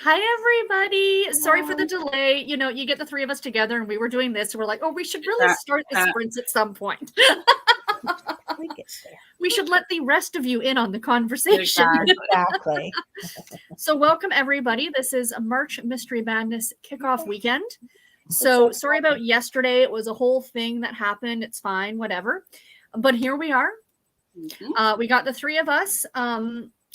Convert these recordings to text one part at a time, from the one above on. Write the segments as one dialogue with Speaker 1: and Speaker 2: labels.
Speaker 1: Hi, everybody. Sorry for the delay. You know, you get the three of us together and we were doing this. And we're like, oh, we should really start the sprints at some point. We should let the rest of you in on the conversation.
Speaker 2: Exactly.
Speaker 1: So welcome, everybody. This is a March Mystery Madness kickoff weekend. So sorry about yesterday. It was a whole thing that happened. It's fine, whatever. But here we are. We got the three of us.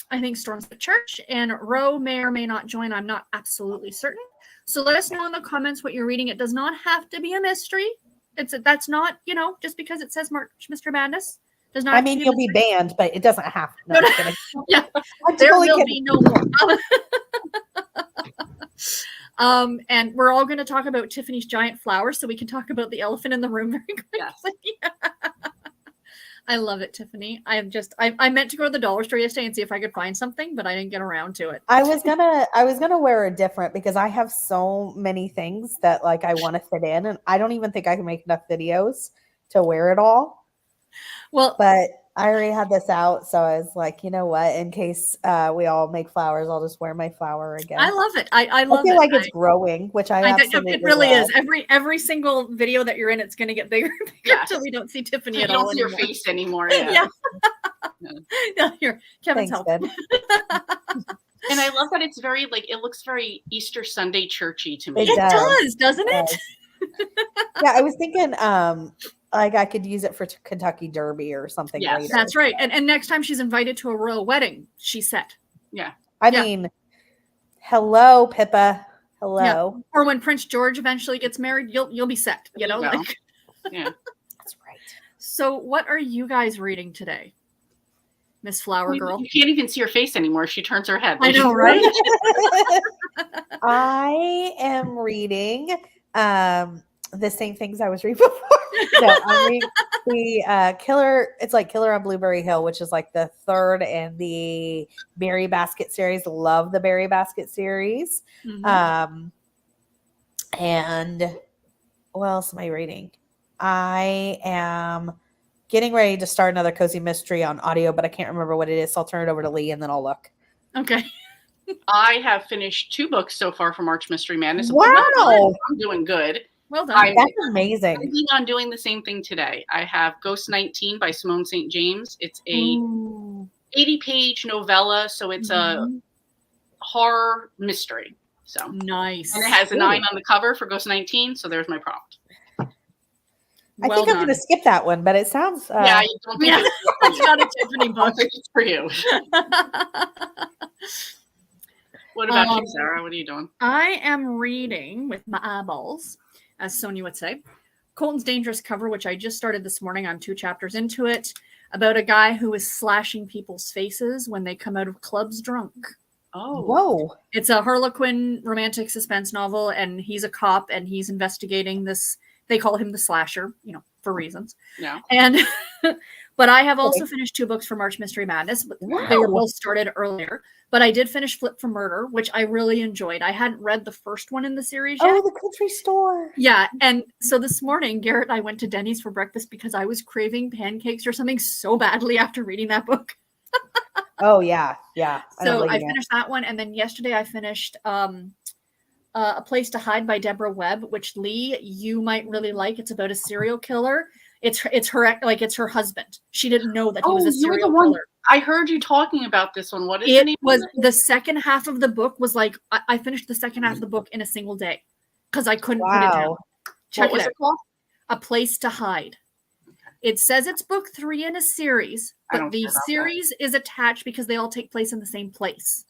Speaker 1: I think Storm's at church, and Ro may or may not join. I'm not absolutely certain. So let us know in the comments what you're reading. It does not have to be a mystery. That's not, you know, just because it says March Mystery Madness does not.
Speaker 2: I mean, you'll be banned, but it doesn't have to. No,
Speaker 1: yeah, there will be no more. And we're all going to talk about Tiffany's giant flowers, so we can talk about the elephant in the room very quickly. Yes. I love it, Tiffany. I meant to go to the dollar store yesterday and see if I could find something, but I didn't get around to it.
Speaker 2: I was gonna wear a different because I have so many things that like I want to fit in, and I don't even think I can make enough videos to wear it all.
Speaker 1: Well,
Speaker 2: but I already had this out, so I was like, you know what? In case we all make flowers, I'll just wear my flower again.
Speaker 1: I love it. I love it.
Speaker 2: I feel like it's growing, which I absolutely
Speaker 1: it really
Speaker 2: love.
Speaker 1: is. Every single video that you're in, it's going to get bigger and bigger until we don't see Tiffany at all.
Speaker 3: You don't see your face anymore.
Speaker 1: Yeah. Yeah. Here, Kevin's help.
Speaker 3: And I love that it's very it looks very Easter Sunday churchy to me.
Speaker 1: It does, doesn't it?
Speaker 2: Yeah, I was thinking like I could use it for Kentucky Derby or something.
Speaker 1: Yes, later. That's right. And next time she's invited to a royal wedding, she's set.
Speaker 3: Yeah.
Speaker 2: I mean, hello, Pippa. Hello.
Speaker 1: Yeah. Or when Prince George eventually gets married, you'll be set. You know, like.
Speaker 3: Yeah.
Speaker 2: That's right.
Speaker 1: So, what are you guys reading today, Miss Flower Girl?
Speaker 3: You can't even see her face anymore if she turns her head.
Speaker 1: I know, right?
Speaker 2: I am reading the same things I was reading before. No, I'm reading the Killer. It's like Killer on Blueberry Hill, which is like the third in the Berry Basket series. Love the Berry Basket series. Mm-hmm. And what else am I reading? I am getting ready to start another cozy mystery on audio, but I can't remember what it is. So I'll turn it over to Lee and then I'll look.
Speaker 1: Okay.
Speaker 3: I have finished 2 books so far for March Mystery Madness.
Speaker 2: Wow.
Speaker 3: I'm doing good.
Speaker 1: Well done.
Speaker 2: That's amazing.
Speaker 3: I'm thinking on doing the same thing today. I have Ghost 19 by Simone St. James. It's a 80-page novella, so it's a horror mystery. So
Speaker 1: nice.
Speaker 3: And it has a 9 on the cover for Ghost 19, so there's my prompt.
Speaker 2: I think I'm going to skip that one, but it sounds...
Speaker 3: yeah, you don't think
Speaker 1: it's not a Tiffany book.
Speaker 3: It's for you. What about you, Sarah? What are you doing?
Speaker 1: I am reading with my eyeballs, as Sonia would say, Colton's Dangerous Cover, which I just started this morning. I'm 2 chapters into it, about a guy who is slashing people's faces when they come out of clubs drunk.
Speaker 3: Oh.
Speaker 2: Whoa.
Speaker 1: It's a Harlequin romantic suspense novel, and he's a cop, and he's investigating this. They call him the slasher, you know, for reasons.
Speaker 3: Yeah.
Speaker 1: And, but I have also finished 2 books for March Mystery Madness. But they were both started earlier. But I did finish Flip for Murder, which I really enjoyed. I hadn't read the first one in the series yet.
Speaker 2: Oh, the country store.
Speaker 1: Yeah. And so this morning, Garrett and I went to Denny's for breakfast because I was craving pancakes or something so badly after reading that book.
Speaker 2: Oh, yeah. Yeah.
Speaker 1: So I finished that one. And then yesterday I finished A Place to Hide by Deborah Webb, which Lee, you might really like. It's about a serial killer. It's her husband. She didn't know that he was a serial killer.
Speaker 3: I heard you talking about this one. What is
Speaker 1: it? Was the second half of the book was like I finished the second half of the book in a single day because I couldn't put it down. Check
Speaker 3: what was it called?
Speaker 1: A Place to Hide. It says it's book 3 in a series, but the series is attached because they all take place in the same place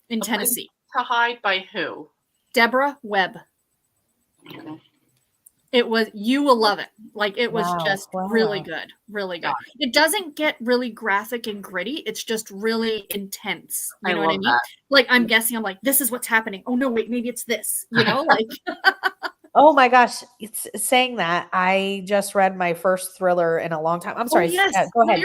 Speaker 1: in Tennessee.
Speaker 3: To Hide by who?
Speaker 1: Deborah Webb.
Speaker 3: Okay.
Speaker 1: It was, you will love it. Like it was just really good. Really good. It doesn't get really graphic and gritty. It's just really intense. You know what I mean? Like I'm guessing, I'm like, this is what's happening. Oh no, wait, maybe it's this, you know, like.
Speaker 2: Oh my gosh. It's saying that I just read my first thriller in a long time. I'm sorry.
Speaker 1: Yes.
Speaker 2: Go ahead.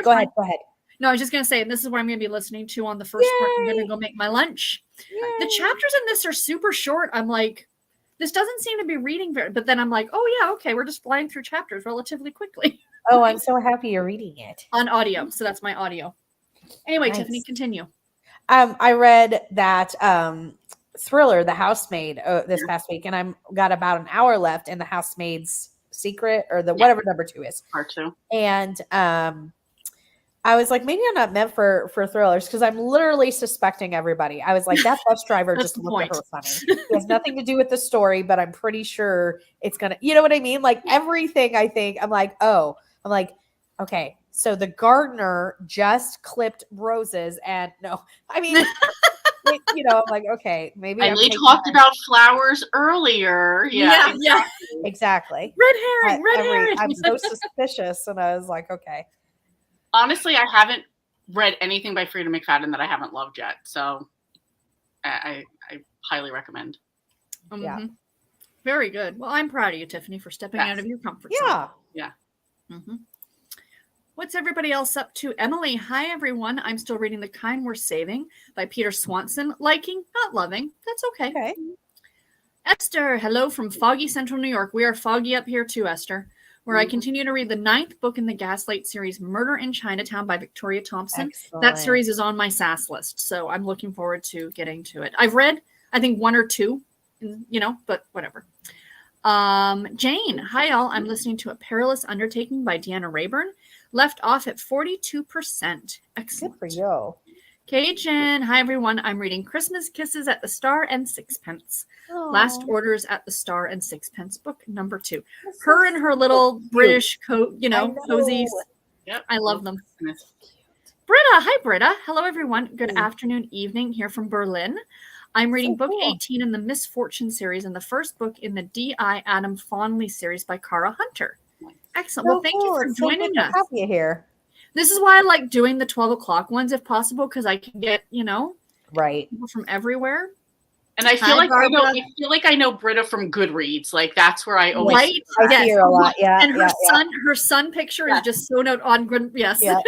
Speaker 1: No, I was just going to say, and this is what I'm going to be listening to on the first part. I'm going to go make my lunch. Yay. The chapters in this are super short. I'm like, this doesn't seem to be reading very, but then I'm like, oh yeah, okay, we're just flying through chapters relatively quickly.
Speaker 2: Oh, I'm so happy you're reading it.
Speaker 1: On audio. So that's my audio. Anyway, nice. Tiffany, continue.
Speaker 2: I read that Thriller, The Housemaid, this past week, and I'm got about an hour left in The Housemaid's Secret, or the whatever number 2 is.
Speaker 3: Part 2.
Speaker 2: And I was like, maybe I'm not meant for thrillers, because I'm literally suspecting everybody. I was like, that bus driver just looked at her funny. It has nothing to do with the story, but I'm pretty sure it's gonna, you know what I mean? Like everything, I think I'm like, okay. So the gardener just clipped roses, and no, I mean, I'm like, okay, maybe.
Speaker 3: And they talked about flowers earlier. Yeah,
Speaker 2: exactly.
Speaker 1: Red herring.
Speaker 2: I'm so suspicious, and I was like, okay.
Speaker 3: Honestly, I haven't read anything by Frida McFadden that I haven't loved yet, so I highly recommend.
Speaker 1: Yeah, very good. Well, I'm proud of you, Tiffany, for stepping out of your comfort zone.
Speaker 3: Yeah.
Speaker 1: Mm-hmm. What's everybody else up to? Emily, hi everyone. I'm still reading The Kind We're Saving by Peter Swanson. Liking, not loving. That's okay.
Speaker 2: Okay.
Speaker 1: Esther, hello from foggy Central New York. We are foggy up here too, Esther, where I continue to read the 9th book in the Gaslight series, Murder in Chinatown by Victoria Thompson.
Speaker 2: Excellent.
Speaker 1: That series is on my SAS list, so I'm looking forward to getting to it. I've read, I think, 1 or 2, but whatever. Jane, hi all. I'm listening to A Perilous Undertaking by Deanna Rayburn. Left off at 42%. Excellent.
Speaker 2: Good for you.
Speaker 1: Cajun, hi everyone. I'm reading Christmas Kisses at the Star and Sixpence.
Speaker 2: Aww.
Speaker 1: Last Orders at the Star and Sixpence, book number 2. Her and her little British coat, cozies.
Speaker 3: Yep.
Speaker 1: I love them. Britta, hi Britta. Hello everyone. Good afternoon, evening here from Berlin. I'm reading book 18 in the Misfortune series and the first book in the D.I. Adam Fondley series by Cara Hunter. Excellent. Well, thank you for joining us.
Speaker 2: Have you here.
Speaker 1: This is why I like doing the 12 o'clock ones if possible, because I can get,
Speaker 2: right,
Speaker 1: people from everywhere.
Speaker 3: And I feel like I know Britta from Goodreads. Like that's where I always
Speaker 2: I hear a lot. Yeah.
Speaker 1: And her son picture is just so note on good. Yes.
Speaker 2: Yeah.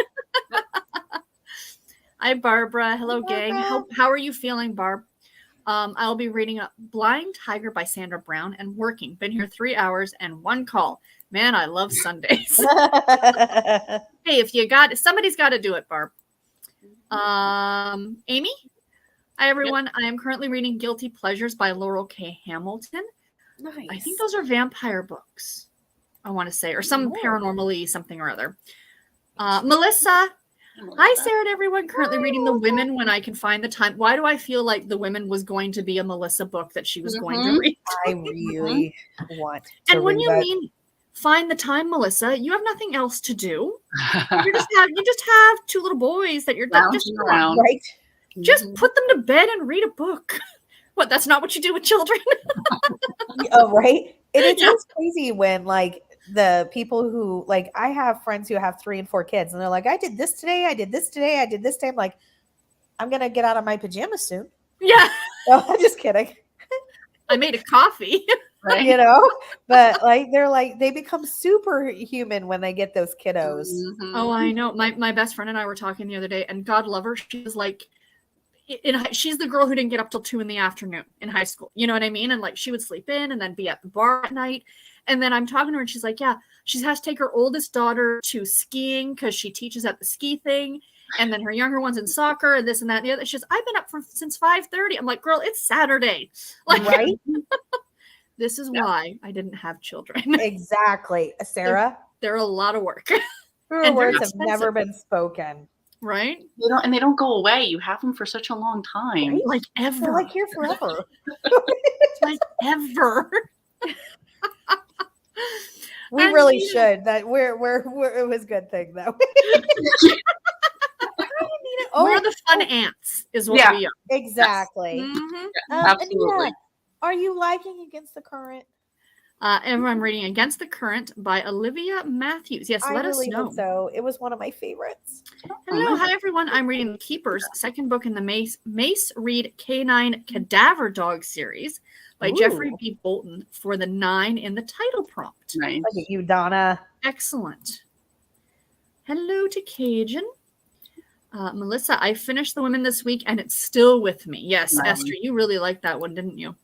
Speaker 1: Hi Barbara. Hello gang. How are you feeling, Barb? I'll be reading Blind Tiger by Sandra Brown and working. Been here 3 hours and 1 call. Man, I love Sundays. Hey, somebody's got to do it, Barb. Amy? Hi, everyone. Yep. I am currently reading Guilty Pleasures by Laurel K. Hamilton.
Speaker 2: Nice.
Speaker 1: I think those are vampire books, I want to say, or some paranormal-y something or other. Melissa. Hi, Sarah and everyone. Currently reading The Women when I can find the time. Why do I feel like The Women was going to be a Melissa book that she was going to read?
Speaker 2: I really want to
Speaker 1: And when
Speaker 2: read
Speaker 1: you
Speaker 2: that.
Speaker 1: mean find the time, Melissa, you have nothing else to do. You just have 2 little boys that you're just
Speaker 3: around.
Speaker 2: Right.
Speaker 1: Just put them to bed and read a book. What? That's not what you do with children?
Speaker 2: Oh, right. And it's just crazy when the people who I have friends who have 3 and 4 kids, and they're like, I did this today. I did this today. I did this today. I'm like, I'm going to get out of my pajamas soon.
Speaker 1: Yeah.
Speaker 2: No, I'm just kidding.
Speaker 1: I made a coffee.
Speaker 3: Right.
Speaker 2: But they become superhuman when they get those kiddos.
Speaker 3: Mm-hmm.
Speaker 1: Oh, I know. My best friend and I were talking the other day, and God love her. She was she's the girl who didn't get up till 2 p.m. in high school. You know what I mean? And she would sleep in and then be at the bar at night. And then I'm talking to her and she's like, yeah, she has to take her oldest daughter to skiing because she teaches at the ski thing. And then her younger one's in soccer and this and that and the other. She says, I've been up since 5:30. I'm like, girl, it's Saturday.
Speaker 2: Right?
Speaker 1: This is why I didn't have children.
Speaker 2: Exactly. Sarah?
Speaker 1: They're a lot of work.
Speaker 2: Her words have never been spoken.
Speaker 1: Right?
Speaker 3: They don't go away. You have them for such a long time.
Speaker 2: Right?
Speaker 1: Like ever.
Speaker 2: They're here forever.
Speaker 1: Like ever.
Speaker 2: We really should. That we're it was a good thing though.
Speaker 1: We're the fun ants, is what we are.
Speaker 2: Exactly.
Speaker 1: Mm-hmm.
Speaker 3: Absolutely.
Speaker 2: Anita, are you liking Against the Current?
Speaker 1: And I'm reading Against the Current by Olivia Matthews. Yes, let us know.
Speaker 2: So it was one of my favorites.
Speaker 1: Hello, hi everyone. I'm reading The Keepers, second book in the Mace Reed Canine Cadaver Dog series by Jeffrey B. Bolton for the 9 in the title prompt.
Speaker 3: Nice.
Speaker 2: Look at you, Donna.
Speaker 1: Excellent. Hello to Cajun. Melissa, I finished The Women this week and it's still with me. Yes, Esther, you really liked that one, didn't you?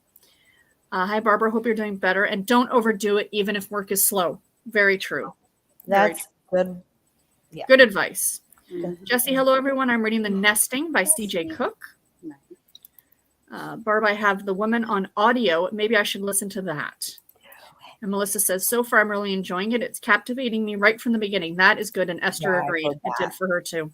Speaker 1: Hi, Barbara. Hope you're doing better. And don't overdo it, even if work is slow. Very true.
Speaker 2: That's good.
Speaker 1: Yeah. Good advice. Jesse, hello everyone. I'm reading The Nesting by C.J. Cook. Barb, I have The Woman on audio. Maybe I should listen to that. And Melissa says, so far I'm really enjoying it. It's captivating me right from the beginning. That is good. And Esther agreed. It did for her too.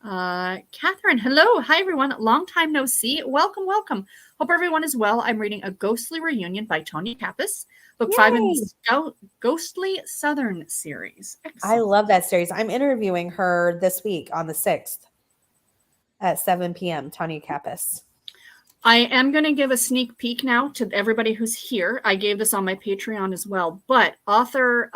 Speaker 1: Catherine, hello. Hi, everyone. Long time no see. Welcome, welcome. Hope everyone is well. I'm reading A Ghostly Reunion by Tony Kappas, book 5 in the Ghostly Southern series. Excellent.
Speaker 2: I love that series. I'm interviewing her this week on the 6th at 7 p.m. Tanya Kappas.
Speaker 1: I am going to give a sneak peek now to everybody who's here. I gave this on my Patreon as well, but author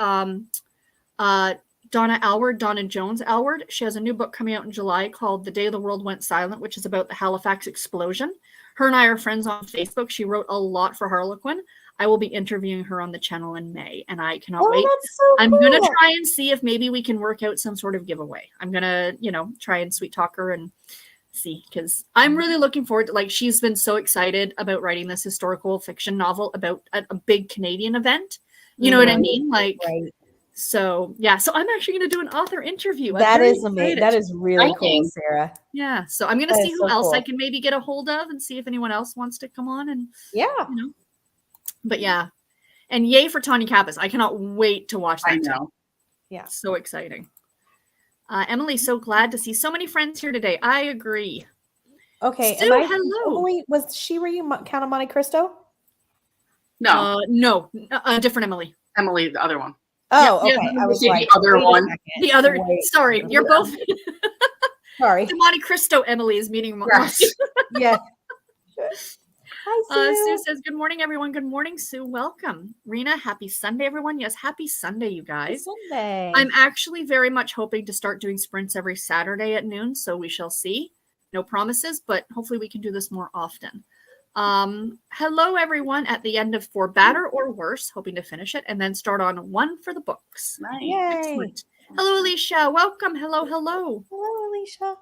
Speaker 1: Donna Jones Alward, she has a new book coming out in July called The Day the World Went Silent, which is about the Halifax explosion. Her and I are friends on Facebook. She wrote a lot for Harlequin. I will be interviewing her on the channel in May, and I cannot wait.
Speaker 2: So
Speaker 1: I'm
Speaker 2: cool.
Speaker 1: going to try and see if maybe we can work out some sort of giveaway. I'm going to, try and sweet talk her and see, because I'm really looking forward to, she's been so excited about writing this historical fiction novel about a big Canadian event. You know what I mean? So, yeah. So I'm actually going to do an author interview.
Speaker 2: That is amazing. That is really cool, Sarah.
Speaker 1: Yeah. So I'm going to see who else I can maybe get a hold of and see if anyone else wants to come on. And But yeah. And yay for Tanya Kappas. I cannot wait to watch that.
Speaker 3: I know.
Speaker 2: Yeah.
Speaker 1: So exciting. Emily, so glad to see so many friends here today. I agree.
Speaker 2: Okay.
Speaker 1: Sue, hello.
Speaker 2: Emily, was she reading Count of Monte Cristo?
Speaker 3: No.
Speaker 1: No. Different Emily.
Speaker 3: Emily, the other one.
Speaker 2: Oh, okay. I was
Speaker 3: the other one.
Speaker 1: The other. Sorry, you're both.
Speaker 2: Sorry.
Speaker 1: The Monte Cristo Emily is meeting.
Speaker 2: Yeah. Hi, Sue.
Speaker 1: Sue says, good morning, everyone. Good morning, Sue. Welcome. Rena, happy Sunday, everyone. Yes, happy Sunday, you guys.
Speaker 2: Happy Sunday.
Speaker 1: I'm actually very much hoping to start doing sprints every Saturday at noon, so we shall see. No promises, but hopefully we can do this more often. Hello, everyone, at the end of For Better or Worse, hoping to finish it, and then start on One for the Books.
Speaker 3: Nice.
Speaker 1: Excellent. Hello, Alicia. Welcome. Hello.
Speaker 2: Hello, Alicia.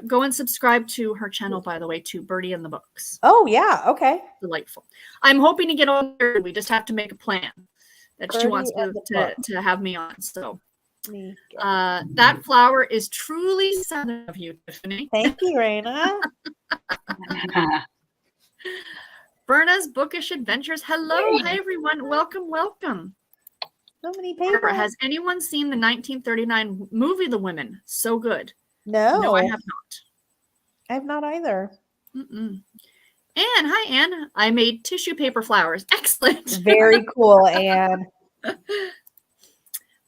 Speaker 1: Go and subscribe to her channel, by the way, to Birdie and the Books.
Speaker 2: Oh, yeah. Okay.
Speaker 1: Delightful. I'm hoping to get on there. We just have to make a plan that she wants to have me on. So that flower is truly southern of you, Tiffany.
Speaker 2: Thank you, Raina.
Speaker 1: Berna's Bookish Adventures. Hello. Hi, everyone. Welcome, welcome.
Speaker 2: So many papers.
Speaker 1: Has anyone seen the 1939 movie The Women? So good.
Speaker 2: No,
Speaker 1: I have not.
Speaker 2: I have not either.
Speaker 1: Anne, hi, Anne. I made tissue paper flowers. Excellent.
Speaker 2: Very cool, Anne.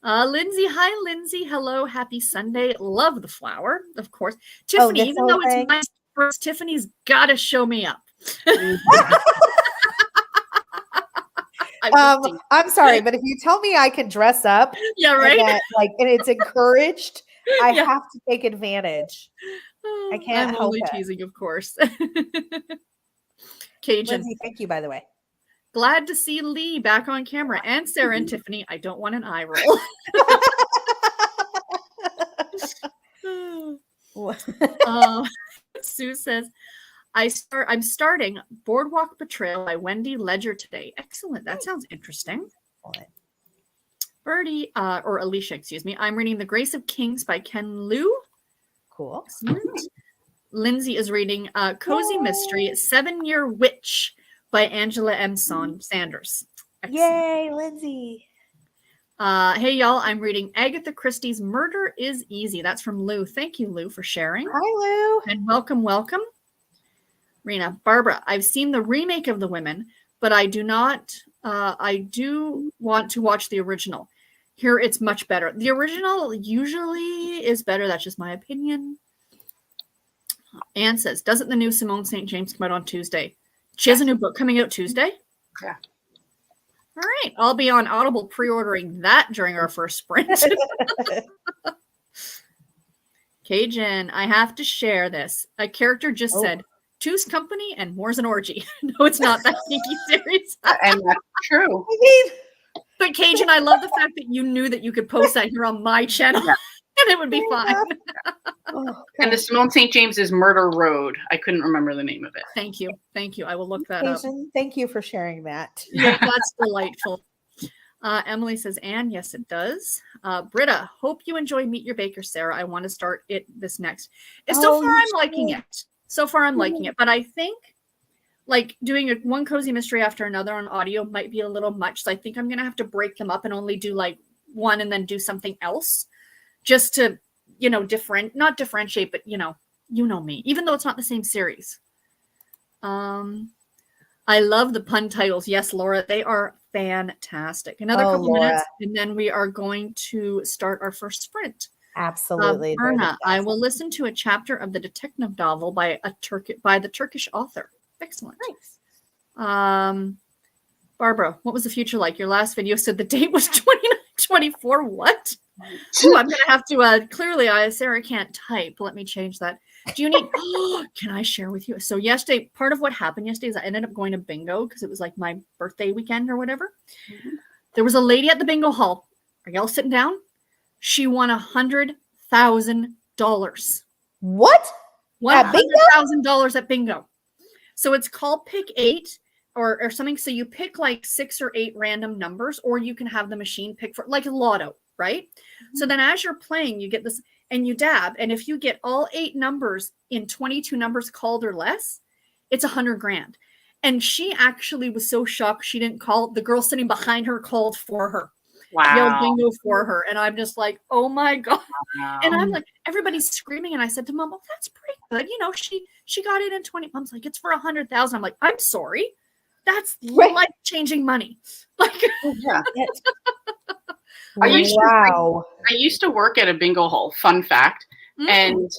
Speaker 1: Lindsay, hi, Lindsay. Hello, happy Sunday. Love the flower, of course. Tiffany, even though it's my first, Tiffany's got to show me up.
Speaker 2: I'm sorry, but if you tell me I can dress up, and it's encouraged, I have to take advantage. I can't help it.
Speaker 1: I'm only teasing, of course. Cajun.
Speaker 2: Lindsay, thank you, by the way.
Speaker 1: Glad to see Lee back on camera, and Sarah and Tiffany. I don't want an eye roll. Sue says, I'm starting Boardwalk Betrayal by Wendy Ledger today. Excellent. That sounds interesting. Birdie, or Alicia, excuse me. I'm reading The Grace of Kings by Ken Liu.
Speaker 2: Cool.
Speaker 1: Excellent. Lindsay is reading Cozy Mystery, 7-Year Witch by Angela M. Sanders. Excellent.
Speaker 2: Yay, Lindsay.
Speaker 1: Hey, y'all. I'm reading Agatha Christie's Murder is Easy. That's from Lou. Thank you, Lou, for sharing.
Speaker 2: Hi, Lou.
Speaker 1: And welcome, welcome. Rena, Barbara, I've seen the remake of The Women, but I do want to watch the original. Here, it's much better. The original usually is better. That's just my opinion. Anne says, doesn't the new Simone St. James come out on Tuesday? She has a new book coming out Tuesday?
Speaker 3: Yeah.
Speaker 1: All right. I'll be on Audible pre-ordering that during our first sprint. Cajun, I have to share this. A character just said, Two's Company and More's an Orgy. No, it's not that kinky series.
Speaker 3: And that's true.
Speaker 1: But Cajun, I love the fact that you knew that you could post that here on my channel and it would be fine.
Speaker 3: And the Simone St. James is Murder Road. I couldn't remember the name of it.
Speaker 1: Thank you. Thank you. I will look that up.
Speaker 2: Thank you for sharing that.
Speaker 1: Yeah, that's delightful. Emily says, Anne, yes, it does. Britta, hope you enjoy Meet Your Baker, Sarah. I want to start it this next. So far, I'm liking it. So far, I'm liking it. But I think like doing one cozy mystery after another on audio might be a little much. So I think I'm going to have to break them up and only do like one and then do something else just to, not differentiate, but you know me, even though it's not the same series. I love the pun titles. Yes, Laura, they are fantastic. Another couple minutes, and then we are going to start our first sprint.
Speaker 2: Absolutely.
Speaker 1: Berna, I will listen to a chapter of the detective novel by the Turkish author. Excellent. Nice. Barbara, what was the future like? Your last video said the date was 29/24. What? Ooh, I'm gonna have to clearly Sarah can't type. Let me change that. Do you need can I share with you? So yesterday, part of what happened yesterday is I ended up going to bingo because it was like my birthday weekend or whatever. Mm-hmm. There was a lady at the bingo hall. Are y'all sitting down? She won $100,000.
Speaker 2: What?
Speaker 1: $100,000 at bingo. So it's called Pick 8 or something. So you pick like 6 or 8 random numbers, or you can have the machine pick for like a lotto, right? Mm-hmm. So then as you're playing, you get this and you dab. And if you get all 8 numbers in 22 numbers called or less, it's $100,000. And she actually was so shocked she didn't call. The girl sitting behind her called for her.
Speaker 3: Wow.
Speaker 1: Yelled bingo for her. And I'm just like, oh my God. Wow. And I'm like, everybody's screaming. And I said to Mom, well, that's pretty good. She got it in 20. Mom's like, it's for 100,000. I'm like, I'm sorry. That's life-changing money. Like,
Speaker 3: yeah. I used to work at a bingo hall, fun fact. Mm-hmm. And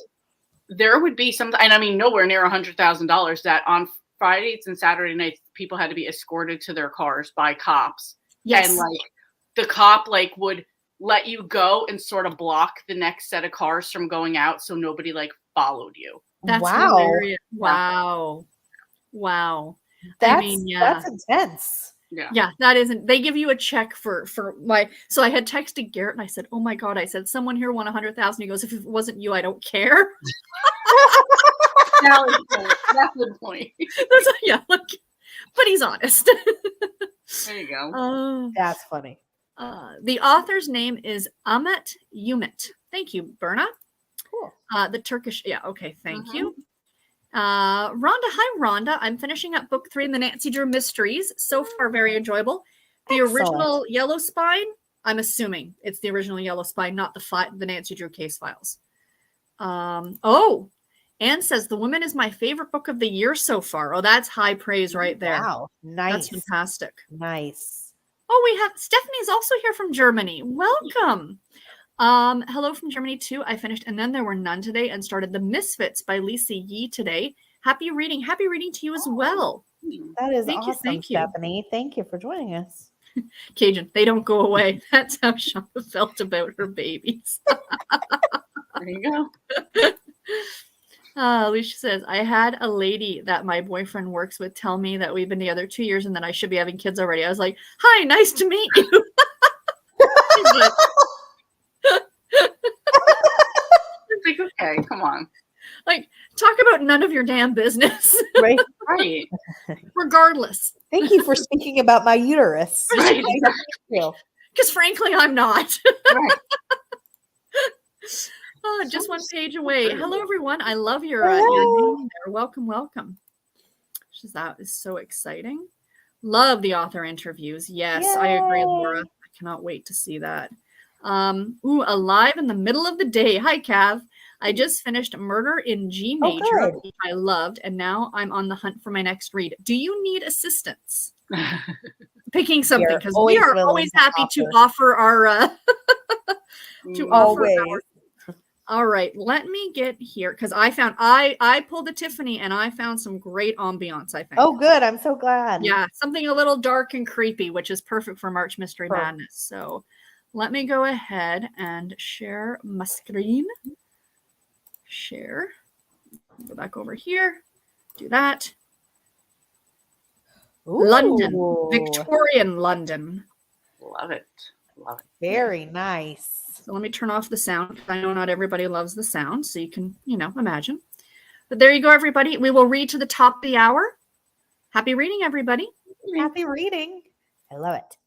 Speaker 3: there would be some, and I mean, nowhere near $100,000 that on Fridays and Saturday nights, people had to be escorted to their cars by cops. Yes. And like the cop like would let you go and sort of block the next set of cars from going out. So nobody like followed you.
Speaker 1: That's hilarious. Wow.
Speaker 2: That's intense.
Speaker 1: Yeah, that isn't. They give you a check for my. So I had texted Garrett and I said, "Oh my God!" I said, "Someone here won 100,000." He goes, "If it wasn't you, I don't care."
Speaker 3: That's a good point.
Speaker 1: Yeah, like, but he's honest.
Speaker 3: There you go.
Speaker 2: That's funny.
Speaker 1: The author's name is Ahmet Umit. Thank you, Berna.
Speaker 2: Cool.
Speaker 1: The Turkish. Yeah. Okay. Thank you. Rhonda, hi Rhonda. I'm finishing up book 3 in the Nancy Drew mysteries. So far, very enjoyable. The original Yellow Spine. I'm assuming it's the original Yellow Spine, not the Nancy Drew case files. Anne says The Woman is my favorite book of the year so far. Oh, that's high praise right there.
Speaker 2: Wow, nice.
Speaker 1: That's fantastic.
Speaker 2: Nice.
Speaker 1: Oh, we have Stephanie's also here from Germany. Welcome. Hello from Germany too. I finished And Then There Were None today and started The Misfits by Lisa Yee today. Happy reading to you as well.
Speaker 2: That is awesome, Stephanie. Thank you for joining us.
Speaker 1: Cajun, they don't go away. That's how Shonda felt about her babies.
Speaker 3: There you go.
Speaker 1: Alicia says, I had a lady that my boyfriend works with tell me that we've been together 2 years and that I should be having kids already. I was like, hi, nice to meet you.
Speaker 3: It's like, okay, come on.
Speaker 1: Like, talk about none of your damn business.
Speaker 2: Right.
Speaker 3: Right.
Speaker 1: Regardless.
Speaker 2: Thank you for speaking about my uterus.
Speaker 3: Right.
Speaker 1: Because frankly, I'm not.
Speaker 3: Right.
Speaker 1: Just one page away. Hello, everyone. I love your name there. Welcome. That is so exciting. Love the author interviews. Yes, yay. I agree, Laura. I cannot wait to see that. Alive in the Middle of the Day. Hi, Cav. I just finished Murder in G Major, which I loved, and now I'm on the hunt for my next read. Do you need assistance picking something? Because we are always happy to offer our All right, let me get here because I pulled a Tiffany and I found some great ambiance, I think.
Speaker 2: Oh, good. I'm so glad.
Speaker 1: Yeah, something a little dark and creepy, which is perfect for March Mystery Madness. So let me go ahead and share my screen. Share. Go back over here. Do that.
Speaker 2: Ooh.
Speaker 1: London. Victorian London.
Speaker 3: Love it.
Speaker 2: Very nice.
Speaker 1: So let me turn off the sound. I know not everybody loves the sound, so you can, imagine. But there you go, everybody. We will read to the top of the hour. Happy reading, everybody.
Speaker 2: Happy reading. I love it.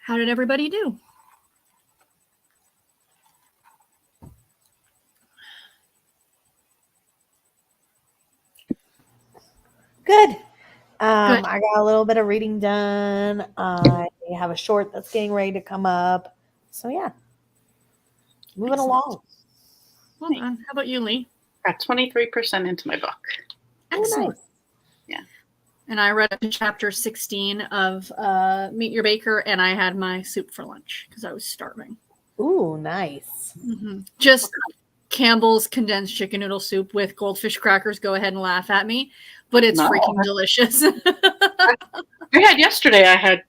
Speaker 1: How did everybody do?
Speaker 2: Good.
Speaker 1: Good.
Speaker 2: I got a little bit of reading done. I have a short that's getting ready to come up. So yeah, moving
Speaker 1: Excellent.
Speaker 2: along.
Speaker 1: Well done. How about you, Lee?
Speaker 3: Got 23% into my book.
Speaker 1: Excellent.
Speaker 2: Nice.
Speaker 3: Yeah.
Speaker 1: And I read up to chapter 16 of Meet Your Baker, and I had my soup for lunch because I was starving.
Speaker 2: Ooh, nice.
Speaker 1: Mm-hmm. Just Campbell's condensed chicken noodle soup with goldfish crackers. Go ahead and laugh at me, but it's freaking delicious.
Speaker 3: I had yesterday. I had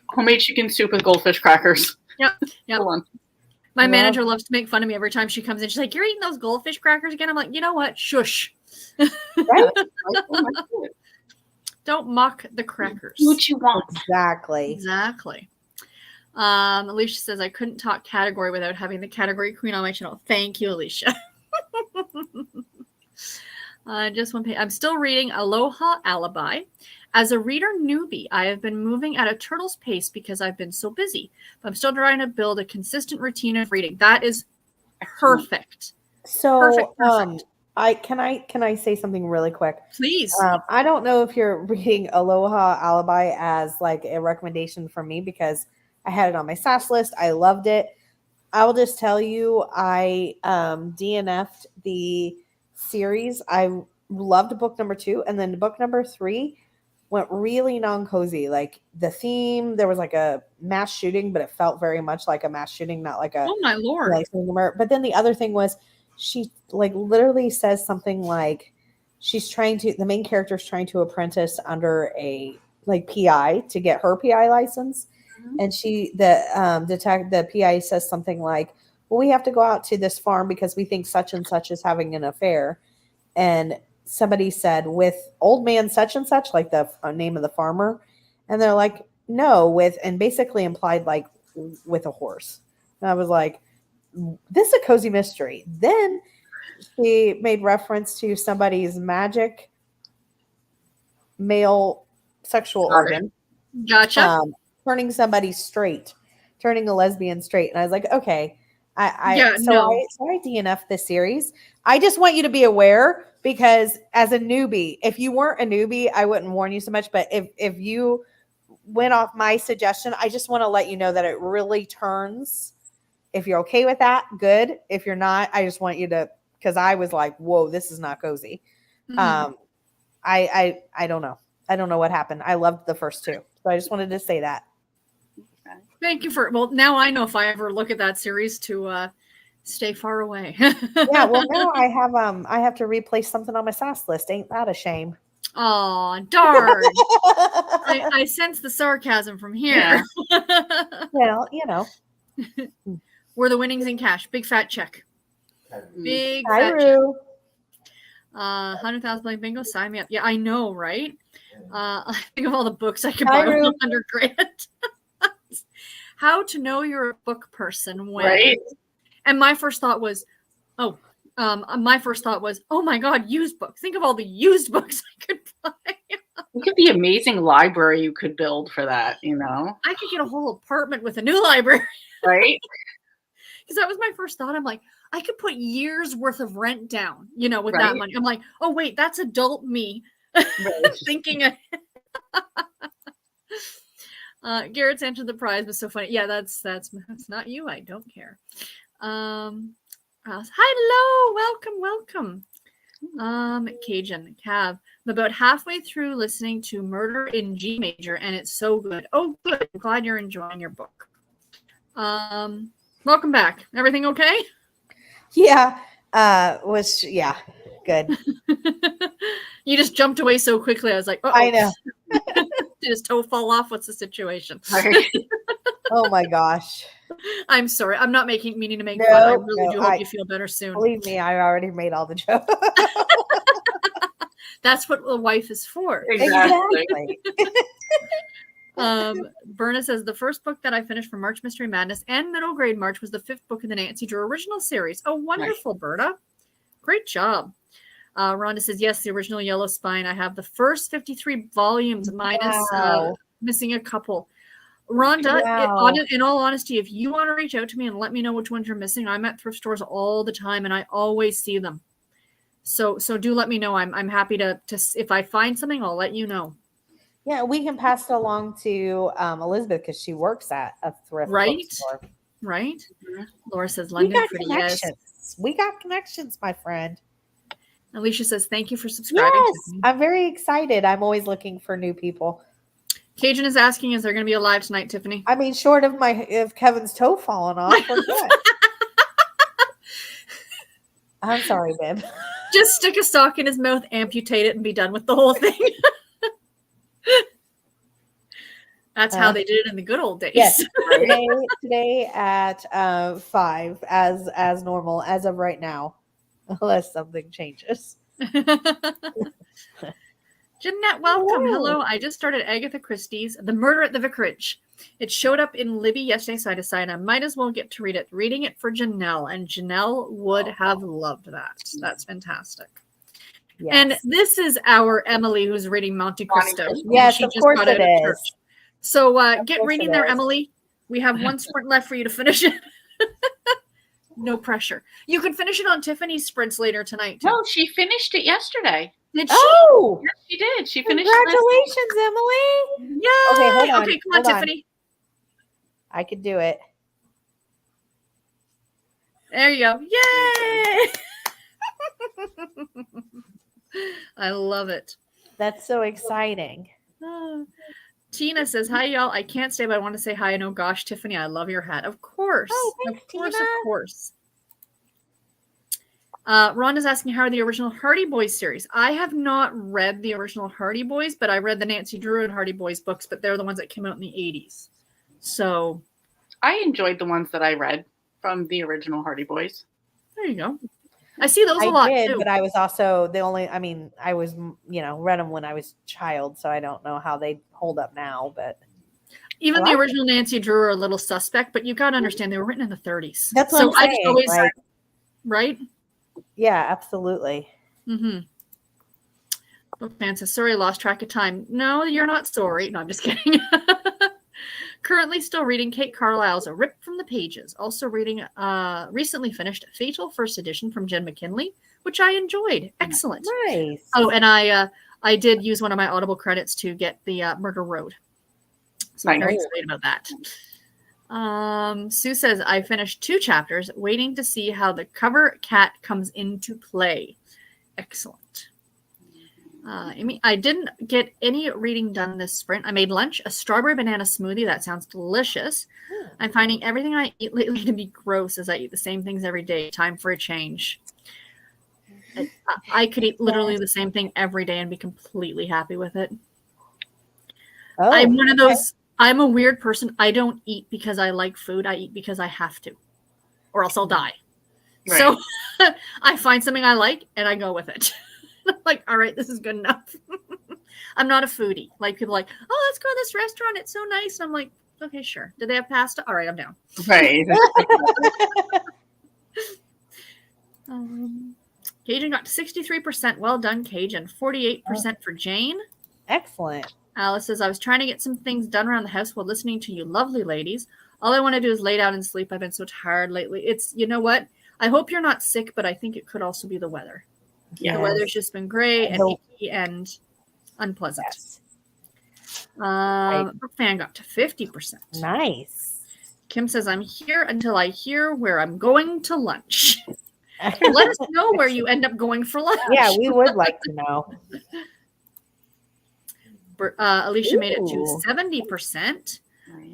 Speaker 3: homemade chicken soup with goldfish crackers.
Speaker 1: Yep. My
Speaker 2: Wow.
Speaker 1: manager loves to make fun of me every time she comes in. She's like, "You're eating those goldfish crackers again?" I'm like, "You know what? Shush."
Speaker 2: Right?
Speaker 1: Don't mock the crackers.
Speaker 3: Do what you want.
Speaker 2: Exactly.
Speaker 1: Alicia says, I couldn't talk category without having the category queen on my channel. Thank you, Alicia. Just one page. I'm still reading Aloha Alibi. As a reader newbie, I have been moving at a turtle's pace because I've been so busy. But I'm still trying to build a consistent routine of reading. That is perfect.
Speaker 2: So,
Speaker 1: Perfect.
Speaker 2: can I say something really quick?
Speaker 1: Please.
Speaker 2: I don't know if you're reading Aloha Alibi as like a recommendation from me because I had it on my SAS list. I loved it. I will just tell you, I DNF'd the series. I loved book number 2, and then book number 3 went really non-cozy. Like the theme, there was like a mass shooting, but it felt very much like a mass shooting, not like a
Speaker 1: oh my Lord.
Speaker 2: Like, but then the other thing was she like literally says something like the main character is trying to apprentice under a like PI to get her PI license. Mm-hmm. And the PI says something like, well, we have to go out to this farm because we think such and such is having an affair. And somebody said, with old man such and such, like the name of the farmer. And they're like, no, and basically implied like with a horse. And I was like, this is a cozy mystery. Then she made reference to somebody's magic male sexual organ.
Speaker 1: Gotcha.
Speaker 2: Turning somebody straight, turning a lesbian straight. And I was like, okay. So I DNF this series. I just want you to be aware because as a newbie, if you weren't a newbie, I wouldn't warn you so much. But if you went off my suggestion, I just want to let you know that it really turns. If you're okay with that, good. If you're not, I just want you to, because I was like, whoa, this is not cozy. Mm-hmm. I don't know. I don't know what happened. I loved the first 2. So I just wanted to say that.
Speaker 1: Thank you now I know if I ever look at that series to stay far away.
Speaker 2: Yeah, well now I have to replace something on my SAS list. Ain't that a shame?
Speaker 1: Oh, darn. I sense the sarcasm from here.
Speaker 2: Yeah. Well, you know.
Speaker 1: Were the winnings in cash? Big fat check. Big
Speaker 2: Hi,
Speaker 1: fat check.
Speaker 2: Rue.
Speaker 1: 100,000 blank bingo. Sign me up. Yeah, I know, right? I think of all the books I could buy with 100 grand. How to know you're a book person when? Right. And my first thought was, oh my God, used books. Think of all the used books I could buy.
Speaker 3: Look at the amazing library you could build for that, you know?
Speaker 1: I could get a whole apartment with a new library.
Speaker 3: Right?
Speaker 1: Because that was my first thought. I'm like, I could put years worth of rent down, with that money. I'm like, oh, wait, that's adult me thinking. Garrett's answered the prize was so funny. Yeah, that's not you. I don't care. Hello, welcome. Cajun Cav. I'm about halfway through listening to Murder in G Major, and it's so good. Oh, good. I'm glad you're enjoying your book. Welcome back. Everything okay?
Speaker 2: Yeah. Good.
Speaker 1: You just jumped away so quickly. I was like,
Speaker 2: I know.
Speaker 1: Did his toe fall off? What's the situation?
Speaker 2: Oh my gosh.
Speaker 1: I'm sorry. I'm not meaning to make fun. I really do hope you feel better soon.
Speaker 2: Believe me, I already made all the jokes.
Speaker 1: That's what a wife is for.
Speaker 2: Exactly.
Speaker 1: Berna says the first book that I finished for March Mystery Madness and Middle Grade March was the 5th book in the Nancy Drew original series. Oh, wonderful, nice. Berna. Great job. Rhonda says, yes, the original Yellow Spine. I have the first 53 volumes minus missing a couple. Rhonda,
Speaker 2: Wow.
Speaker 1: in all honesty, if you want to reach out to me and let me know which ones you're missing, I'm at thrift stores all the time and I always see them. So do let me know. I'm happy to if I find something, I'll let you know.
Speaker 2: Yeah, we can pass it along to Elizabeth because she works at a thrift bookstore.
Speaker 1: Right.
Speaker 3: Mhm.
Speaker 1: Laura says
Speaker 2: We
Speaker 1: London
Speaker 2: got
Speaker 1: for
Speaker 2: connections.
Speaker 1: yes.
Speaker 2: We got connections, my friend.
Speaker 1: Alicia says thank you for subscribing.
Speaker 2: Yes, I'm very excited. I'm always looking for new people.
Speaker 1: Cajun is asking, is there going to be a live tonight, Tiffany?
Speaker 2: I mean, short of Kevin's toe falling off, we're good. I'm sorry, babe.
Speaker 1: Just stick a sock in his mouth, amputate it, and be done with the whole thing. That's how they did it in the good old days.
Speaker 2: Yes, today at 5 as normal as of right now, unless something changes.
Speaker 1: Jeanette, welcome. Hello. I just started Agatha Christie's The Murder at the Vicarage. It showed up in Libby yesterday, so I decided I might as well get to read it. Reading it for Janelle, and Janelle would have loved that. That's fantastic. Yes. And this is our Emily who's reading Monte Cristo.
Speaker 2: Yes, of course it is.
Speaker 1: Church. So get reading there, Emily. We have one sprint left for you to finish it. No pressure. You can finish it on Tiffany's sprints later tonight, too.
Speaker 3: No, she finished it yesterday.
Speaker 1: Did she?
Speaker 3: Oh, yes, she did. She finished.
Speaker 2: Congratulations, Emily.
Speaker 1: Yeah.
Speaker 2: Okay, hold on.
Speaker 1: Okay, come on, Tiffany.
Speaker 2: I could do it.
Speaker 1: There you go. Yay! I love it.
Speaker 2: That's so exciting.
Speaker 1: Tina says, hi, y'all. I can't stay, but I want to say hi. And oh, gosh, Tiffany, I love your hat. Of course.
Speaker 2: Oh, thanks, Tina.
Speaker 1: Of course. Rhonda's asking, how are the original Hardy Boys series? I have not read the original Hardy Boys, but I read the Nancy Drew and Hardy Boys books, but they're the ones that came out in the 80s. So
Speaker 3: I enjoyed the ones that I read from the original Hardy Boys.
Speaker 1: There you go. I see those a lot too.
Speaker 2: But I was also I was, read them when I was a child, so I don't know how they hold up now, but
Speaker 1: even the original Nancy Drew are a little suspect, but you got to understand they were written in the 30s.
Speaker 2: That's what I'm saying. I just always,
Speaker 1: right?
Speaker 2: Yeah, absolutely.
Speaker 1: Mm-hmm. Bookman says, sorry, I lost track of time. No, you're not sorry. No, I'm just kidding. Currently still reading Kate Carlisle's A Rip from the Pages. Also reading recently finished Fatal First Edition from Jen McKinley, which I enjoyed. Excellent.
Speaker 2: Nice.
Speaker 1: Oh, and I did use one of my Audible credits to get the Murder Road. So I'm very excited about that. Sue says, I finished 2 chapters, waiting to see how the cover cat comes into play. Excellent. Amy, I didn't get any reading done this sprint. I made lunch, a strawberry banana smoothie. That sounds delicious. I'm finding everything I eat lately to be gross as I eat the same things every day. Time for a change. I could eat literally the same thing every day and be completely happy with it. Oh, I'm one of those. I'm a weird person. I don't eat because I like food. I eat because I have to, or else I'll die. Right. So I find something I like and I go with it. Like, all right, this is good enough. I'm not a foodie. Like, people are like, oh, let's go to this restaurant. It's so nice. And I'm like, okay, sure. Did they have pasta? All right, I'm down.
Speaker 3: Right.
Speaker 1: Cajun got to 63%. Well done, Cajun. 48% for Jane.
Speaker 2: Excellent.
Speaker 1: Alice says, I was trying to get some things done around the house while listening to you lovely ladies. All I want to do is lay down and sleep. I've been so tired lately. It's, you know what? I hope you're not sick, but I think it could also be the weather. Yeah, the weather's just been gray and icky and unpleasant. Yes. Fan got to 50%.
Speaker 2: Nice.
Speaker 1: Kim says, I'm here until I hear where I'm going to lunch. Let us know where you end up going for lunch.
Speaker 2: Yeah, we would like to know.
Speaker 1: Alicia made it to 70%.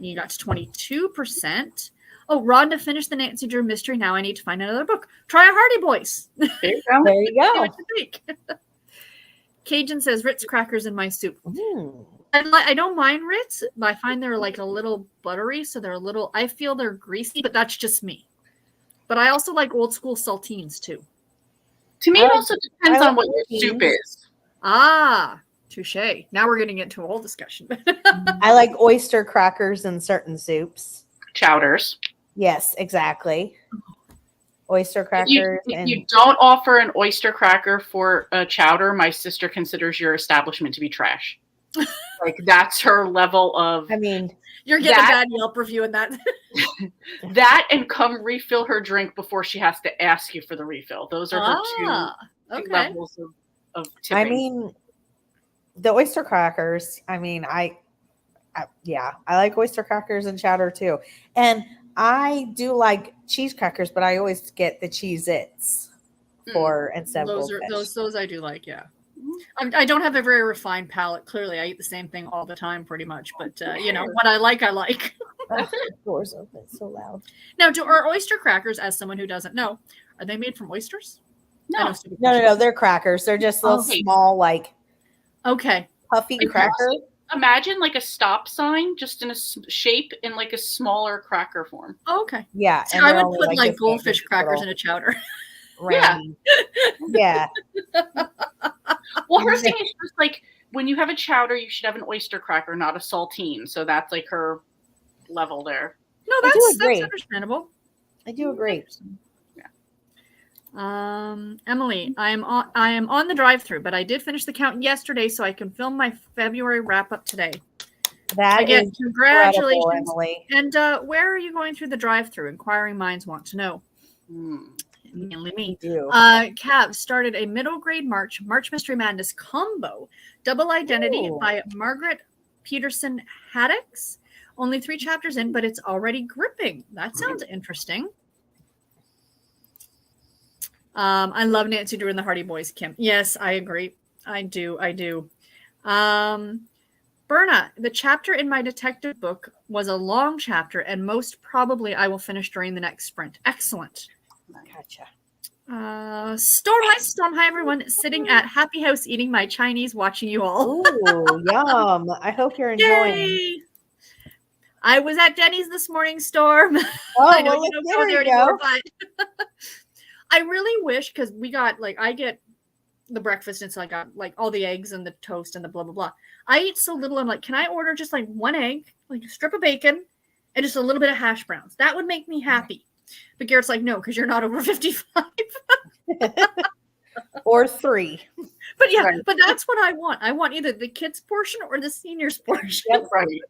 Speaker 1: You got to 22%. Oh, Rhonda finished the Nancy Drew mystery. Now I need to find another book. Try a Hardy Boys.
Speaker 2: There you go. There you
Speaker 1: go. Cajun says Ritz crackers in my soup. I don't mind Ritz, but I find they're like a little buttery, so they're a little. I feel they're greasy, but that's just me. But I also like old school saltines too.
Speaker 3: To me, it also depends on what your soup is.
Speaker 1: Ah, touche. Now we're getting into a whole discussion.
Speaker 2: I like oyster crackers in certain soups.
Speaker 3: Chowders.
Speaker 2: Yes, exactly. Oyster crackers.
Speaker 3: If you don't offer an oyster cracker for a chowder, my sister considers your establishment to be trash. Like that's her level of.
Speaker 2: I mean,
Speaker 1: you're getting a bad Yelp review in that.
Speaker 3: That and come refill her drink before she has to ask you for the refill. Those are her two levels of tipping.
Speaker 2: I mean, the oyster crackers. I mean, I like oyster crackers and chowder too, and I do like cheese crackers, but I always get the Cheez-Its instead of Goldfish.
Speaker 1: Those I do like. Yeah. I don't have a very refined palate. Clearly, I eat the same thing all the time, pretty much. But what I like, I like.
Speaker 2: Doors open so loud.
Speaker 1: Now, are oyster crackers, as someone who doesn't know, are they made from oysters?
Speaker 3: No,
Speaker 2: they're crackers. They're just little small, like puffy cracker.
Speaker 3: Imagine like a stop sign, just in a shape in like a smaller cracker form.
Speaker 1: Oh, okay.
Speaker 2: Yeah,
Speaker 1: so I would put like goldfish crackers in a chowder.
Speaker 2: Yeah.
Speaker 3: Well, her thing is just like when you have a chowder, you should have an oyster cracker, not a saltine. So that's like her level there.
Speaker 1: No, that's understandable.
Speaker 2: I do agree.
Speaker 1: Yeah. Emily, I am on the drive-through, but I did finish the count yesterday, so I can film my February wrap-up today.
Speaker 2: That is
Speaker 1: congratulations,
Speaker 2: Emily.
Speaker 1: And where are you going through the drive-through? Inquiring minds want to know. Mainly me. Cav started a middle grade March Mystery Madness combo, Double Identity by Margaret Peterson Haddix. Only 3 chapters in, but it's already gripping. That sounds interesting. I love Nancy Drew and the Hardy Boys, Kim. Yes, I agree. I do. Berna, the chapter in my detective book was a long chapter, and most probably I will finish during the next sprint. Excellent.
Speaker 2: Gotcha.
Speaker 1: Storm, hi everyone. Sitting at Happy House eating my Chinese, watching you all.
Speaker 2: Ooh, yum. I hope you're enjoying.
Speaker 1: Yay! I was at Denny's this morning, Storm.
Speaker 2: Oh,
Speaker 1: I know
Speaker 2: well,
Speaker 1: you don't go there anymore, but I really wish, because we got I get the breakfast, and so I got all the eggs and the toast and the blah blah blah. I eat so little. I'm like, can I order just 1 egg, a strip of bacon, and just a little bit of hash browns? That would make me happy. But Garrett's like, no, because you're not over 55.
Speaker 2: Or 3.
Speaker 1: But yeah, but that's what I want. I want either the kids' portion or the seniors' portion.
Speaker 3: That's right.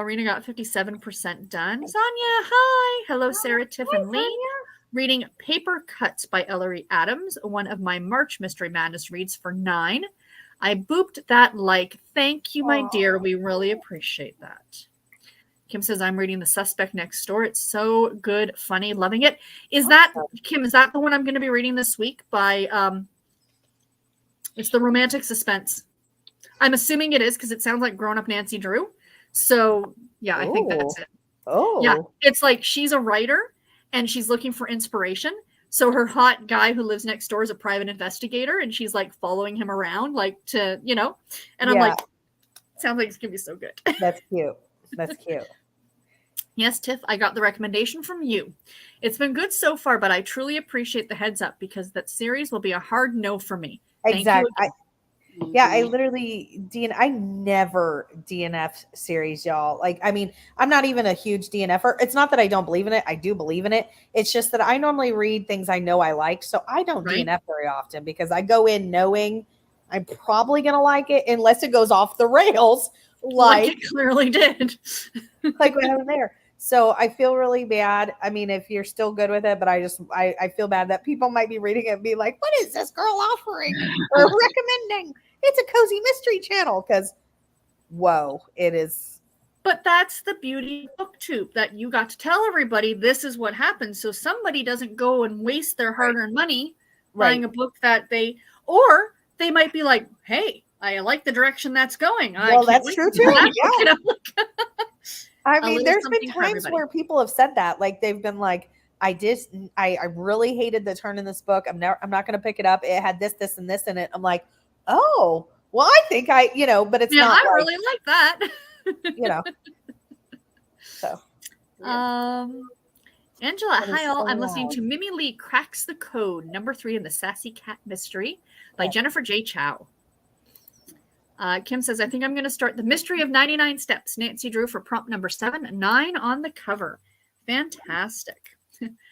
Speaker 1: Rena got 57% done. Sonia, hi. Hello, Sarah, Tiff, and Lee. Reading Paper Cuts by Ellery Adams, one of my March Mystery Madness reads for 9. I booped that thank you, my dear. We really appreciate that. Kim says, I'm reading The Suspect Next Door. It's so good, funny, loving it. Kim, is that the one I'm going to be reading this week by, it's the romantic suspense. I'm assuming it is because it sounds like grown-up Nancy Drew. So, yeah, I think that's it.
Speaker 2: Oh.
Speaker 1: Yeah, it's like she's a writer and she's looking for inspiration. So her hot guy who lives next door is a private investigator, and she's following him around, and I'm like, sounds like it's going to be so good.
Speaker 2: That's cute. That's cute.
Speaker 1: Yes, Tiff, I got the recommendation from you. It's been good so far, but I truly appreciate the heads up because that series will be a hard no for me.
Speaker 2: Exactly. I literally I never DNF series, y'all. I'm not even a huge DNFer. It's not that I don't believe in it. I do believe in it. It's just that I normally read things I know I like. So I don't DNF very often because I go in knowing I'm probably going to like it unless it goes off the rails. Like
Speaker 1: it clearly did.
Speaker 2: Like what happened there. So I feel really bad. I mean, if you're still good with it, but I feel bad that people might be reading it and be like, what is this girl offering or recommending? It's a cozy mystery channel because, whoa, it is.
Speaker 1: But that's the beauty of BookTube, that you got to tell everybody this is what happens. So somebody doesn't go and waste their hard-earned money buying a book that they might be like, hey, I like the direction that's going.
Speaker 2: Well, that's true too. Yeah. I mean, there's been times where people have said that, they've been like, I really hated the turn in this book. I'm not going to pick it up. It had this, this, and this in it. I'm like, oh, well, I think but it's not.
Speaker 1: I really like that.
Speaker 2: So.
Speaker 1: Angela, hi all. I'm listening to Mimi Lee Cracks the Code, number 3 in the Sassy Cat Mystery by Jennifer J. Chow. Kim says, I think I'm going to start The Mystery of 99 Steps. Nancy Drew for prompt number 7, 9 on the cover. Fantastic.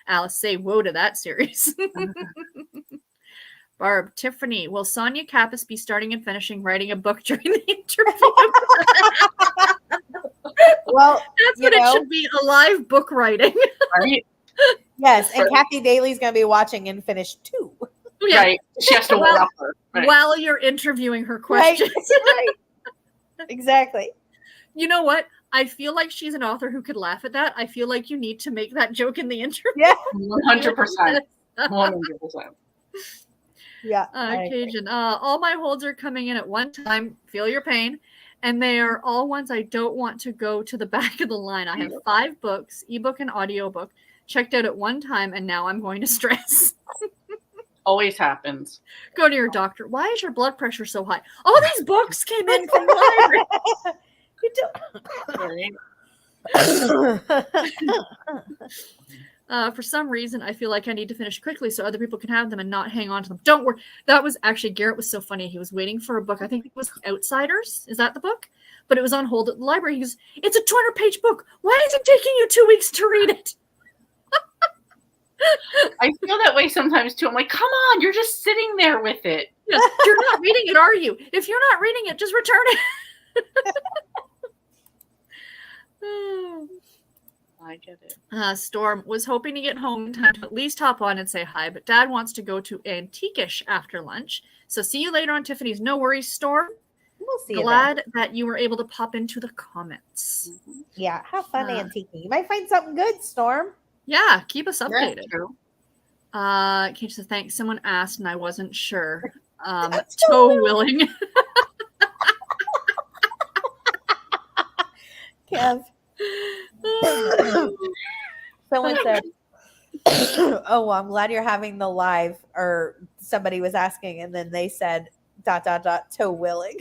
Speaker 1: Alice, say whoa to that series. Barb, Tiffany, will Sonia Kappas be starting and finishing writing a book during the interview?
Speaker 2: Well,
Speaker 1: that's what it should be, a live book writing.
Speaker 3: Right?
Speaker 2: Yes, and Kathy Daly's going to be watching and finish 2.
Speaker 3: Yeah. Right. She has to warm up her. Right.
Speaker 1: While you're interviewing her questions.
Speaker 2: Right. Exactly.
Speaker 1: You know what? I feel like she's an author who could laugh at that. I feel like you need to make that joke in the interview.
Speaker 2: Yeah.
Speaker 3: 100%. 100%.
Speaker 2: Yeah.
Speaker 1: Cajun. All my holds are coming in at one time. Feel your pain. And they are all ones I don't want to go to the back of the line. I have 5 books, ebook and audiobook, checked out at one time, and now I'm going to stress.
Speaker 3: Always happens.
Speaker 1: Go to your doctor. Why is your blood pressure so high? All these books came in from the library. For some reason, I feel like I need to finish quickly so other people can have them and not hang on to them. Don't worry. That was actually, Garrett was so funny. He was waiting for a book. I think it was Outsiders. Is that the book? But it was on hold at the library. He goes, it's a 200-page book. Why is it taking you 2 weeks to read it?
Speaker 3: I feel that way sometimes too. I'm like, come on, you're just sitting there with it.
Speaker 1: Yeah, you're not reading it, are you? If you're not reading it, just return it.
Speaker 3: I get it.
Speaker 1: Storm was hoping to get home in time to at least hop on and say hi, but Dad wants to go to Antiquish after lunch. So see you later on Tiffany's. No worries, Storm.
Speaker 2: We'll see.
Speaker 1: Glad that you were able to pop into the comments.
Speaker 2: Yeah, have fun antiquing. You might find something good, Storm.
Speaker 1: Yeah, keep us updated.
Speaker 3: Yeah, true.
Speaker 1: Kate says, thanks. Someone asked and I wasn't sure. Toe willing.
Speaker 2: Kev. Someone said, oh, well, I'm glad you're having the live, or somebody was asking, and then they said, ... toe willing.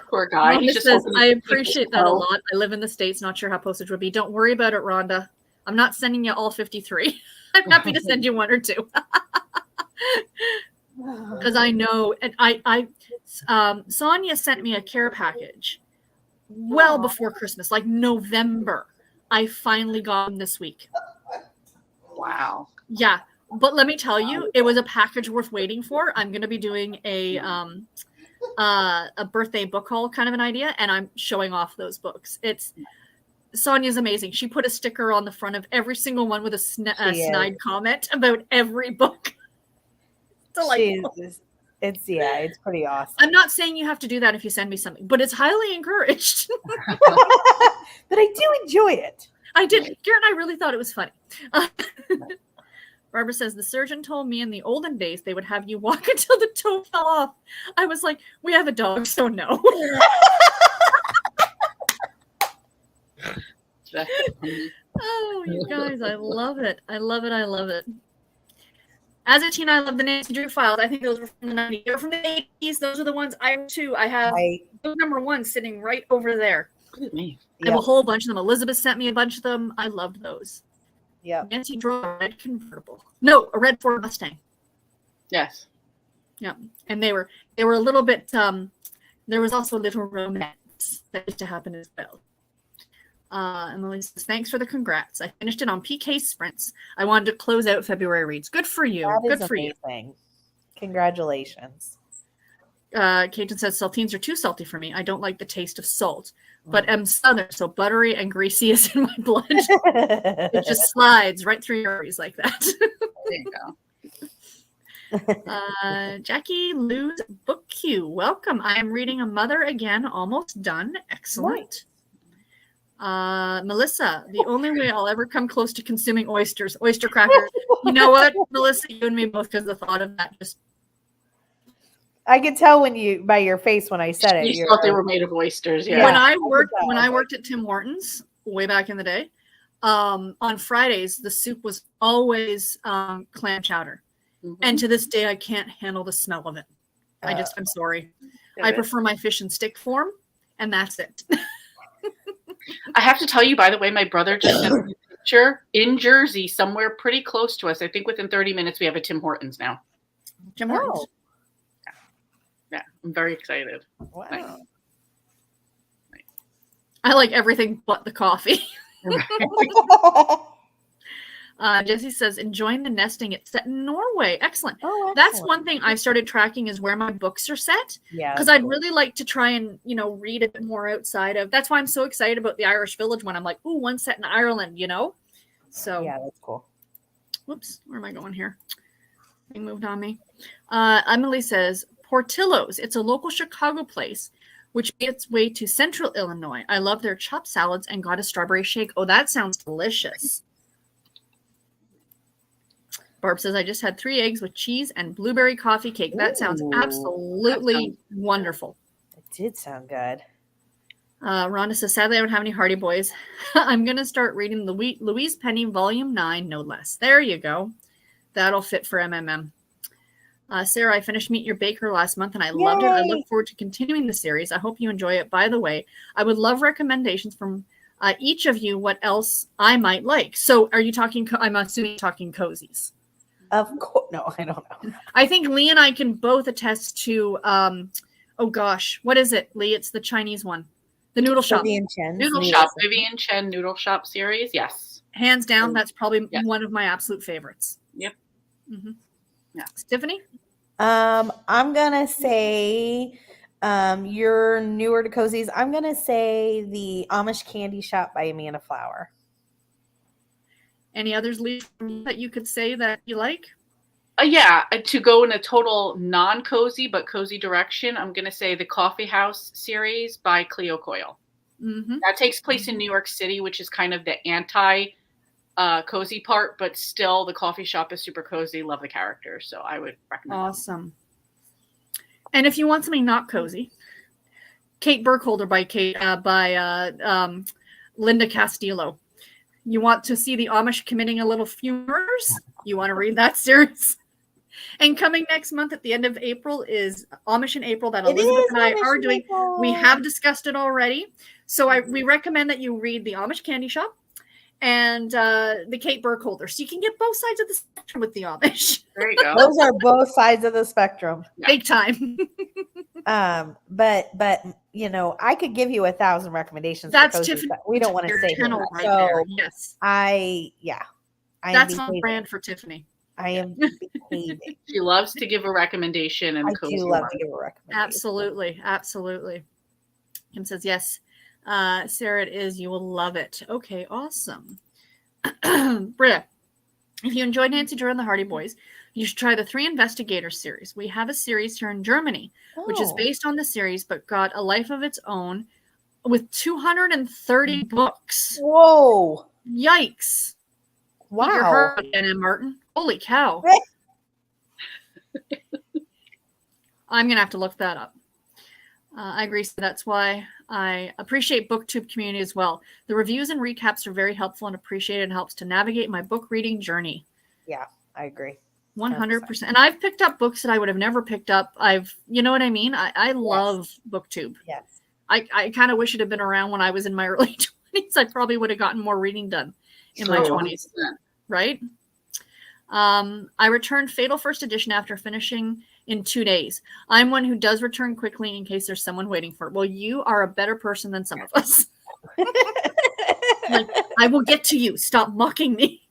Speaker 3: Poor guy.
Speaker 1: Rhonda says, I appreciate that a lot. I live in the States, not sure how postage would be. Don't worry about it, Rhonda. I'm not sending you all 53. I'm happy to send you 1 or 2. Because I know, and Sonia sent me a care package well before Christmas, like November. I finally got them this week.
Speaker 3: Wow.
Speaker 1: Yeah, but let me tell you, it was a package worth waiting for. I'm going to be doing a birthday book haul kind of an idea, and I'm showing off those books. Sonia's amazing. She put a sticker on the front of every single one with a snide comment about every book.
Speaker 2: It's pretty awesome.
Speaker 1: I'm not saying you have to do that if you send me something, but it's highly encouraged.
Speaker 2: But I do enjoy it.
Speaker 1: I did. Garrett and I really thought it was funny. Barbara says, the surgeon told me in the olden days they would have you walk until the toe fell off. I was like, we have a dog, so no. Oh, you guys, I love it. I love it. I love it. As a teen, I love the Nancy Drew files. I think those were from the 90s. They were from the 80s. Those are the ones I have book number 1 sitting right over there.
Speaker 3: Look at me.
Speaker 1: I have a whole bunch of them. Elizabeth sent me a bunch of them. I loved those.
Speaker 2: Yeah.
Speaker 1: Nancy Drew, a red convertible. No, a red Ford Mustang.
Speaker 3: Yes.
Speaker 1: Yeah. And they were a little bit, there was also a little romance that used to happen as well. Emily says, thanks for the congrats. I finished it on PK sprints. I wanted to close out February reads. Good for you. Good for you.
Speaker 2: Congratulations.
Speaker 1: Cajun says, saltines are too salty for me. I don't like the taste of salt, but I'm Southern, so buttery and greasy is in my blood. It just slides right through your arteries like that.
Speaker 3: There you go.
Speaker 1: Jackie Lou's book queue. Welcome. I am reading A Mother Again, almost done. Excellent. Melissa, the only way I'll ever come close to consuming oyster crackers. You know what, Melissa, you and me both, because the thought of that just.
Speaker 2: I could tell by your face when I said it.
Speaker 3: You thought they were made of oysters. Yeah.
Speaker 1: When I worked at Tim Hortons way back in the day, on Fridays the soup was always clam chowder, and to this day I can't handle the smell of it. I'm sorry. I prefer my fish and stick form, and that's it.
Speaker 3: I have to tell you, by the way, my brother just sent me a picture in Jersey, somewhere pretty close to us. I think within 30 minutes we have a Tim Hortons now.
Speaker 1: Tim Hortons.
Speaker 3: Yeah, I'm very excited.
Speaker 2: Wow.
Speaker 3: Nice.
Speaker 1: I like everything but the coffee. Jesse says, enjoying the nesting. It's set in Norway. Excellent.
Speaker 2: Oh,
Speaker 1: That's one thing I've started tracking is where my books are set.
Speaker 2: Yeah.
Speaker 1: Because I'd really like to try and, read a bit more outside of. That's why I'm so excited about the Irish Village one. I'm like, ooh, one set in Ireland, So.
Speaker 2: Yeah, that's cool.
Speaker 1: Whoops. Where am I going here? They moved on me. Emily says, Portillo's. It's a local Chicago place which made its way to central Illinois. I love their chopped salads and got a strawberry shake. Oh, that sounds delicious. Barb says, I just had 3 eggs with cheese and blueberry coffee cake. That sounds absolutely wonderful.
Speaker 2: It did sound good.
Speaker 1: Rhonda says, sadly, I don't have any Hardy Boys. I'm going to start reading Louise Penny, Volume 9, no less. There you go. That'll fit for MMM. Sarah, I finished Meet Your Baker last month, and I loved it. I look forward to continuing the series. I hope you enjoy it. By the way, I would love recommendations from each of you what else I might like. So are you talking, I'm assuming talking cozies.
Speaker 2: Of course. No, I don't know.
Speaker 1: I think Lee and I can both attest to, what is it, Lee? It's the Chinese one. The Noodle Shop.
Speaker 2: Vivian Chen's
Speaker 3: Vivian Chen Noodle Shop series. Yes.
Speaker 1: Hands down, that's probably one of my absolute favorites.
Speaker 3: Yep.
Speaker 1: Mm-hmm.
Speaker 3: Yeah.
Speaker 1: Tiffany?
Speaker 2: I'm going to say you're newer to cozies. I'm going to say the Amish Candy Shop by Amanda Flower.
Speaker 1: Any others, Lee, that you could say that you like?
Speaker 3: To go in a total non-cozy but cozy direction, I'm going to say the Coffee House series by Cleo Coyle.
Speaker 1: Mm-hmm.
Speaker 3: That takes place in New York City, which is kind of the anti-cozy part, but still the coffee shop is super cozy. Love the characters, so I would recommend
Speaker 1: Awesome. And if you want something not cozy, Kate Burkholder by Linda Castillo. You want to see the Amish committing a little few murders? You want to read that series? And coming next month at the end of April is Amish in April that Elizabeth and I are doing. We have discussed it already. So we recommend that you read the Amish Candy Shop and the Kate Burkholder. So you can get both sides of the spectrum with the Amish.
Speaker 3: There you go.
Speaker 2: Those are both sides of the spectrum.
Speaker 1: Big time.
Speaker 2: But I could give you 1,000 recommendations.
Speaker 1: That's Tiffany.
Speaker 2: We don't want to say
Speaker 1: channel right there. Yes.
Speaker 2: That's
Speaker 1: on brand for Tiffany.
Speaker 2: I am behaving.
Speaker 3: She loves to give a recommendation and
Speaker 2: I do love to give a recommendation.
Speaker 1: Absolutely. Kim says yes. Sarah, it is. You will love it. Okay, awesome. Britta, if you enjoyed Nancy Drew and the Hardy Boys, you should try the 3 Investigators series. We have a series here in Germany, which is based on the series, but got a life of its own with 230 books.
Speaker 2: Whoa.
Speaker 1: Yikes.
Speaker 2: Wow.
Speaker 1: Anna Martin. Holy cow. I'm going to have to look that up. I agree. So that's why I appreciate BookTube community as well. The reviews and recaps are very helpful and appreciated and helps to navigate my book reading journey.
Speaker 2: Yeah, I agree.
Speaker 1: 100%. And I've picked up books that I would have never picked up. You know what I mean? I love BookTube.
Speaker 2: Yes.
Speaker 1: I kind of wish it had been around when I was in my early 20s. I probably would have gotten more reading done in my 20s. Right? I returned Fatal First Edition after finishing in 2 days. I'm one who does return quickly in case there's someone waiting for it. Well, you are a better person than some of us. I will get to you. Stop mocking me.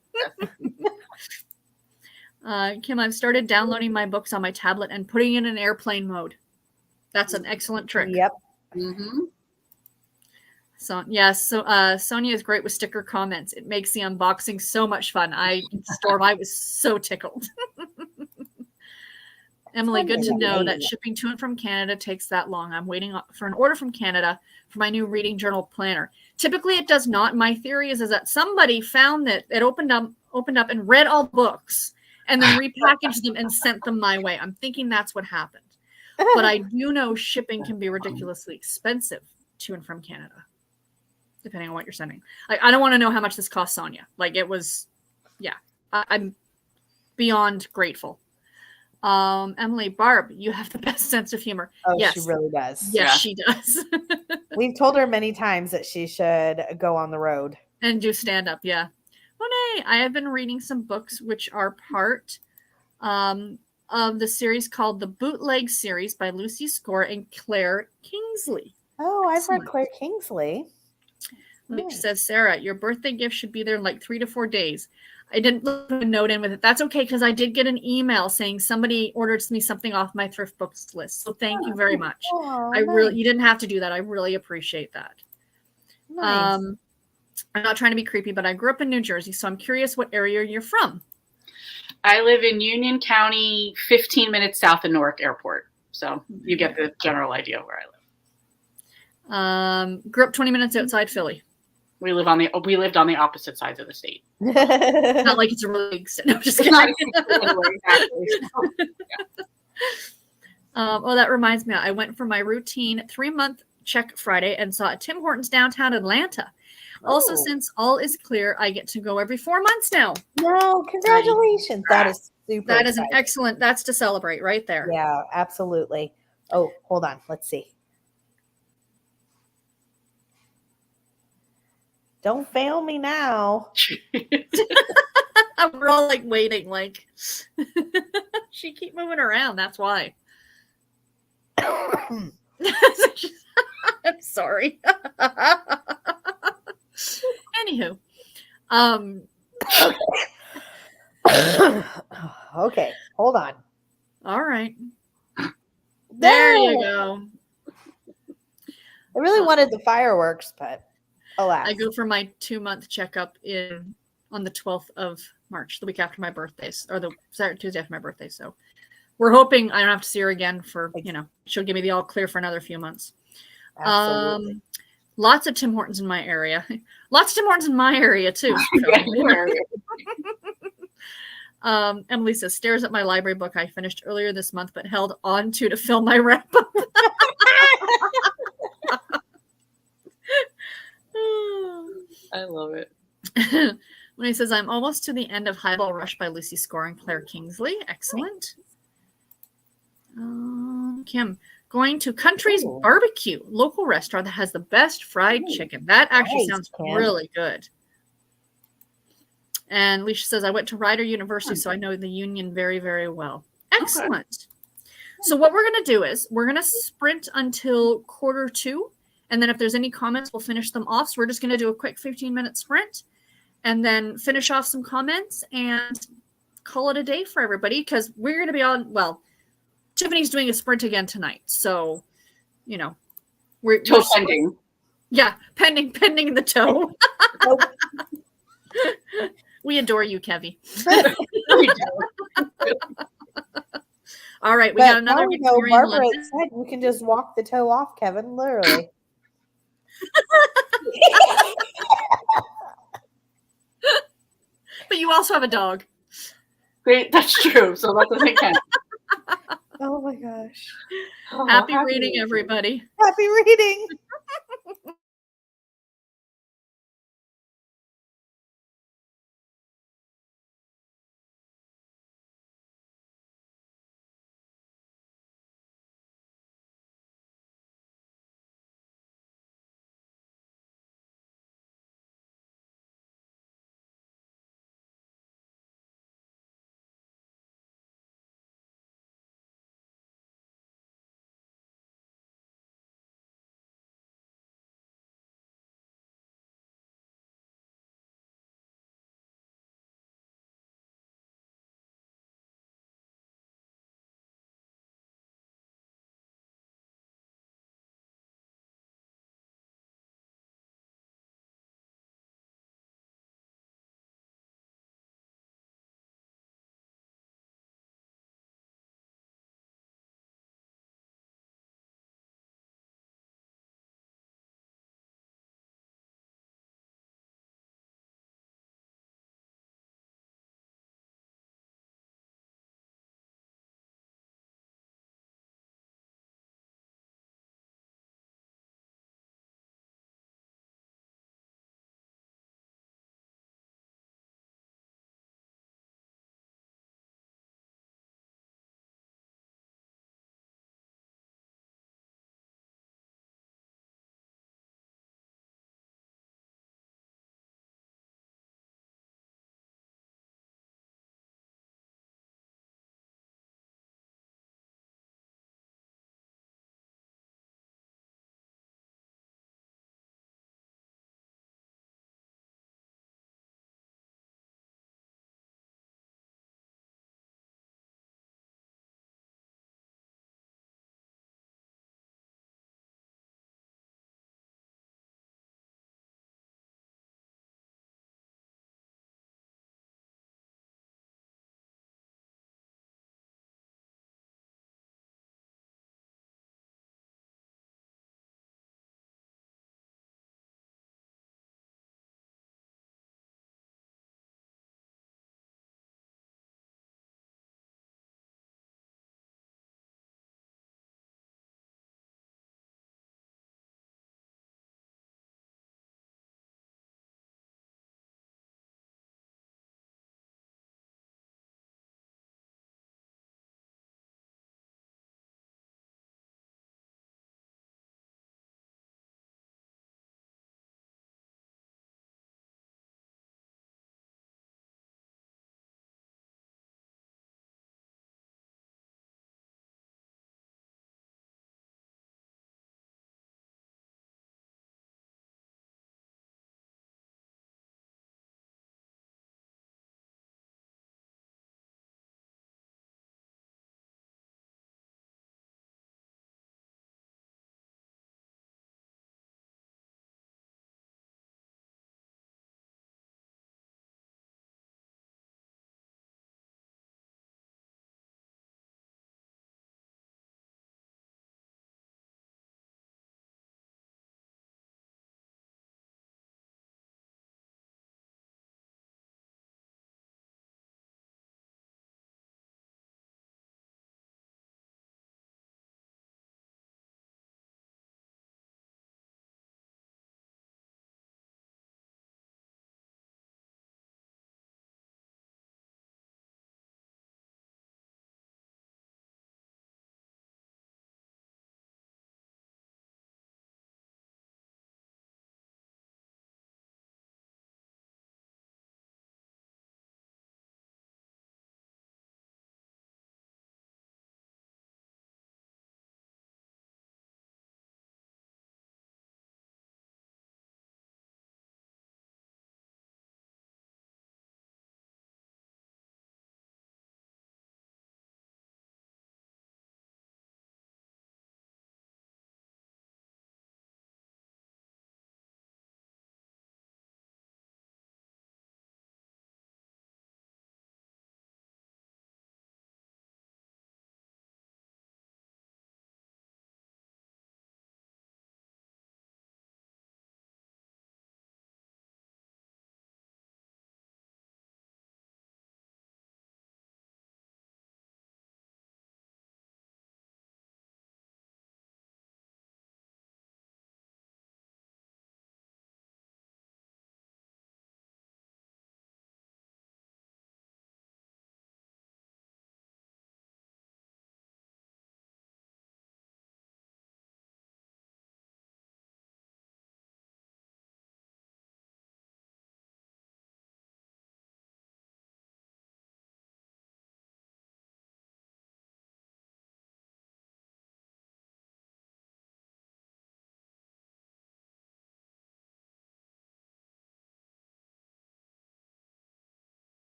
Speaker 1: Kim, I've started downloading my books on my tablet and putting it in airplane mode. That's an excellent trick.
Speaker 2: Yep.
Speaker 3: Mm-hmm.
Speaker 1: So yes, Sonia is great with sticker comments. It makes the unboxing so much fun. I was so tickled. Emily, good to know that shipping to and from Canada takes that long. I'm waiting for an order from Canada for my new reading journal planner. Typically, it does not. My theory is that somebody found that it opened up and read all books and then repackaged them and sent them my way. I'm thinking that's what happened. But I do know shipping can be ridiculously expensive to and from Canada, depending on what you're sending. I don't want to know how much this cost Sonia. I'm beyond grateful. Emily, Barb, you have the best sense of humor.
Speaker 2: Oh,
Speaker 1: yes.
Speaker 2: She really does.
Speaker 1: Yes, she does.
Speaker 2: We've told her many times that she should go on the road.
Speaker 1: And do stand up, yeah. Monet, I have been reading some books which are part of the series called the Bootleg series by Lucy Score and Claire Kingsley.
Speaker 2: Oh, I've read Claire Kingsley.
Speaker 1: She says, Sarah, your birthday gift should be there in like 3 to 4 days. I didn't put a note in with it. That's okay, because I did get an email saying somebody ordered me something off my thrift books list. So thank you very much.
Speaker 2: Nice.
Speaker 1: You didn't have to do that. I really appreciate that.
Speaker 2: Nice.
Speaker 1: I'm not trying to be creepy, but I grew up in New Jersey, so I'm curious what area you're from.
Speaker 3: I live in Union County, 15 minutes south of Newark Airport. So you get the general idea of where I
Speaker 1: live. Grew up 20 minutes outside Philly.
Speaker 3: We lived on the opposite sides of the state.
Speaker 1: Not like it's a really big city. I'm just kidding. Well, that reminds me. I went for my routine 3-month check Friday and saw a Tim Hortons downtown Atlanta. Also, since all is clear, I get to go every 4 months now.
Speaker 2: No, congratulations. That is super
Speaker 1: That is an excellent, that's to celebrate right there.
Speaker 2: Yeah, absolutely. Oh, hold on. Let's see. Don't fail me now.
Speaker 1: We're all like waiting, like she keep moving around. That's why. I'm sorry. Anywho,
Speaker 2: okay, hold on.
Speaker 1: All right, there you go.
Speaker 2: I really wanted the fireworks, but alas.
Speaker 1: I go for my 2-month checkup on the 12th of March, the week after my birthday, or the Tuesday after my birthday. So we're hoping I don't have to see her again for, she'll give me the all clear for another few months. Absolutely. Lots of Tim Hortons in my area. Lots of Tim Hortons in my area too. Emily says, stares at my library book I finished earlier this month, but held on to fill my wrap up.
Speaker 3: I love it.
Speaker 1: When he says, I'm almost to the end of Highball Rush by Lucy scoring Claire Kingsley. Excellent. Kim, going to Country's Barbecue, local restaurant that has the best fried chicken. That actually sounds really good. And Leisha says, I went to Rider University, so I know the Union very, very well. Excellent. Okay. So what we're going to do is we're going to sprint until 1:45. And then if there's any comments, we'll finish them off. So we're just going to do a quick 15-minute sprint and then finish off some comments and call it a day for everybody, because we're going to be on, well, Tiffany's doing a sprint again tonight. So, we're
Speaker 3: pending.
Speaker 1: Yeah, pending the toe. We adore you, Kevy. All right, we got another Victorian
Speaker 2: Barbara said you can just walk the toe off, Kevin, literally.
Speaker 1: But you also have a dog.
Speaker 3: Great, that's true. So that doesn't count.
Speaker 2: Oh my gosh.
Speaker 1: Happy reading, everybody.
Speaker 2: Happy reading.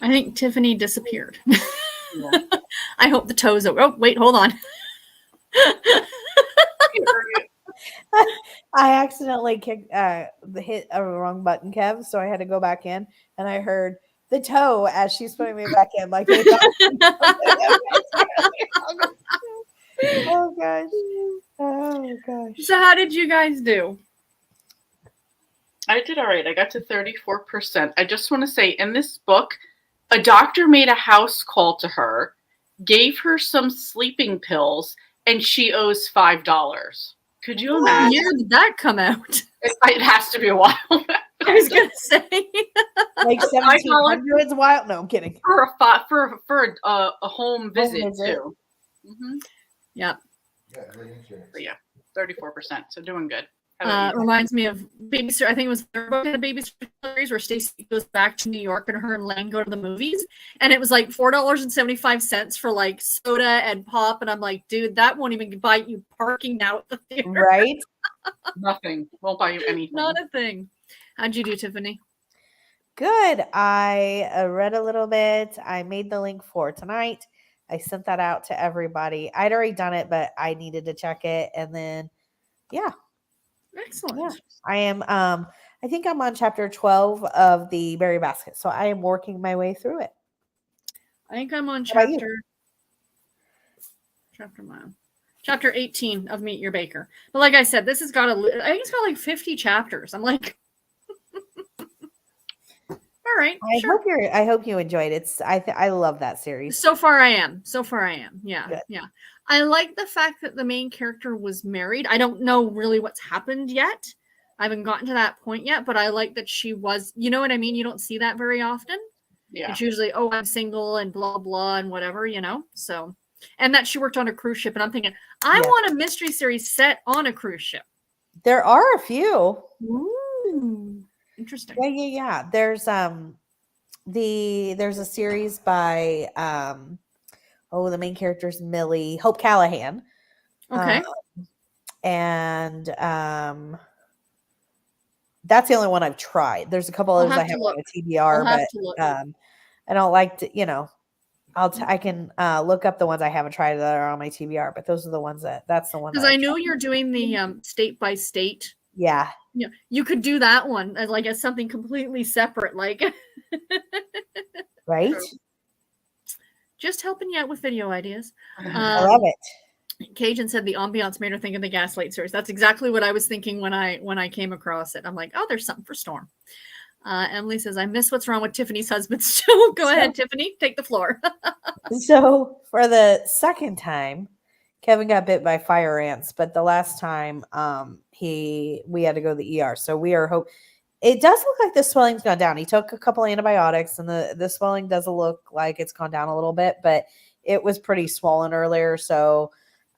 Speaker 1: I think Tiffany disappeared.
Speaker 3: Yeah.
Speaker 1: I hope the toes are. Oh, wait, hold on.
Speaker 2: I accidentally hit a wrong button, Kev, so I had to go back in, and I heard the toe as she's putting me back in. Like, they thought, oh gosh, oh gosh.
Speaker 1: So, how did you guys do?
Speaker 3: I did all right. I got to 34%. I just want to say, in this book, a doctor made a house call to her, gave her some sleeping pills, and she owes $5. Could you imagine?
Speaker 1: What year did that come out?
Speaker 3: It has to be a while back.
Speaker 1: I was gonna say
Speaker 2: Like 1700s. Wild? No, I'm kidding.
Speaker 3: For a home visit too. Mm-hmm.
Speaker 1: Yep.
Speaker 3: But yeah, 34%. So doing good.
Speaker 1: Reminds me of Babysitter. I think it was the Babysitter series where Stacey goes back to New York and her and Lang go to the movies, and it was like $4.75 for like soda and pop, and I'm like, dude, that won't even buy you parking now at the theater,
Speaker 2: right?
Speaker 3: Nothing. Won't buy you anything.
Speaker 1: Not a thing. How'd you do, Tiffany?
Speaker 2: Good. I read a little bit. I made the link for tonight. I sent that out to everybody. I'd already done it, but I needed to check it, and then yeah.
Speaker 1: Excellent.
Speaker 2: Yeah. I am I think I'm on chapter 12 of the Berry Basket. So I am working my way through it.
Speaker 1: I think I'm on
Speaker 2: chapter
Speaker 1: 18 of Meet Your Baker. But like I said, this has got I think it's got like 50 chapters. I'm like, all right.
Speaker 2: I hope you enjoyed it. I love that series.
Speaker 1: So far I am. Yeah.
Speaker 2: Good.
Speaker 1: Yeah. I like the fact that the main character was married. I don't know really what's happened yet. I haven't gotten to that point yet, but I like that she was, you know what I mean? You don't see that very often.
Speaker 3: Yeah.
Speaker 1: It's usually, oh, I'm single and blah, blah, and whatever, you know? So, and that she worked on a cruise ship. And I'm thinking, I want a mystery series set on a cruise ship.
Speaker 2: There are a few.
Speaker 1: Ooh, interesting.
Speaker 2: Yeah. There's a series by the main character's Millie, Hope Callahan.
Speaker 1: Okay.
Speaker 2: And that's the only one I've tried. There's a couple others I have on a TBR, but I don't like to, I can look up the ones I haven't tried that are on my TBR, but those are the ones that's the one.
Speaker 1: Because I know you're doing the state by state.
Speaker 2: Yeah.
Speaker 1: Yeah. You could do that one as something completely separate, like.
Speaker 2: Right.
Speaker 1: Just helping you out with video ideas.
Speaker 2: I love it.
Speaker 1: Cajun said the ambiance made her think of the Gaslight series. That's exactly what I was thinking when I came across it. I'm like, oh, there's something for Storm. Emily says, I miss what's wrong with Tiffany's husband still. Go ahead, Tiffany. Take the floor.
Speaker 2: So for the second time, Kevin got bit by fire ants, but the last time we had to go to the ER. So we are it does look like the swelling's gone down. He took a couple antibiotics and the swelling doesn't look like it's gone down a little bit, but it was pretty swollen earlier. So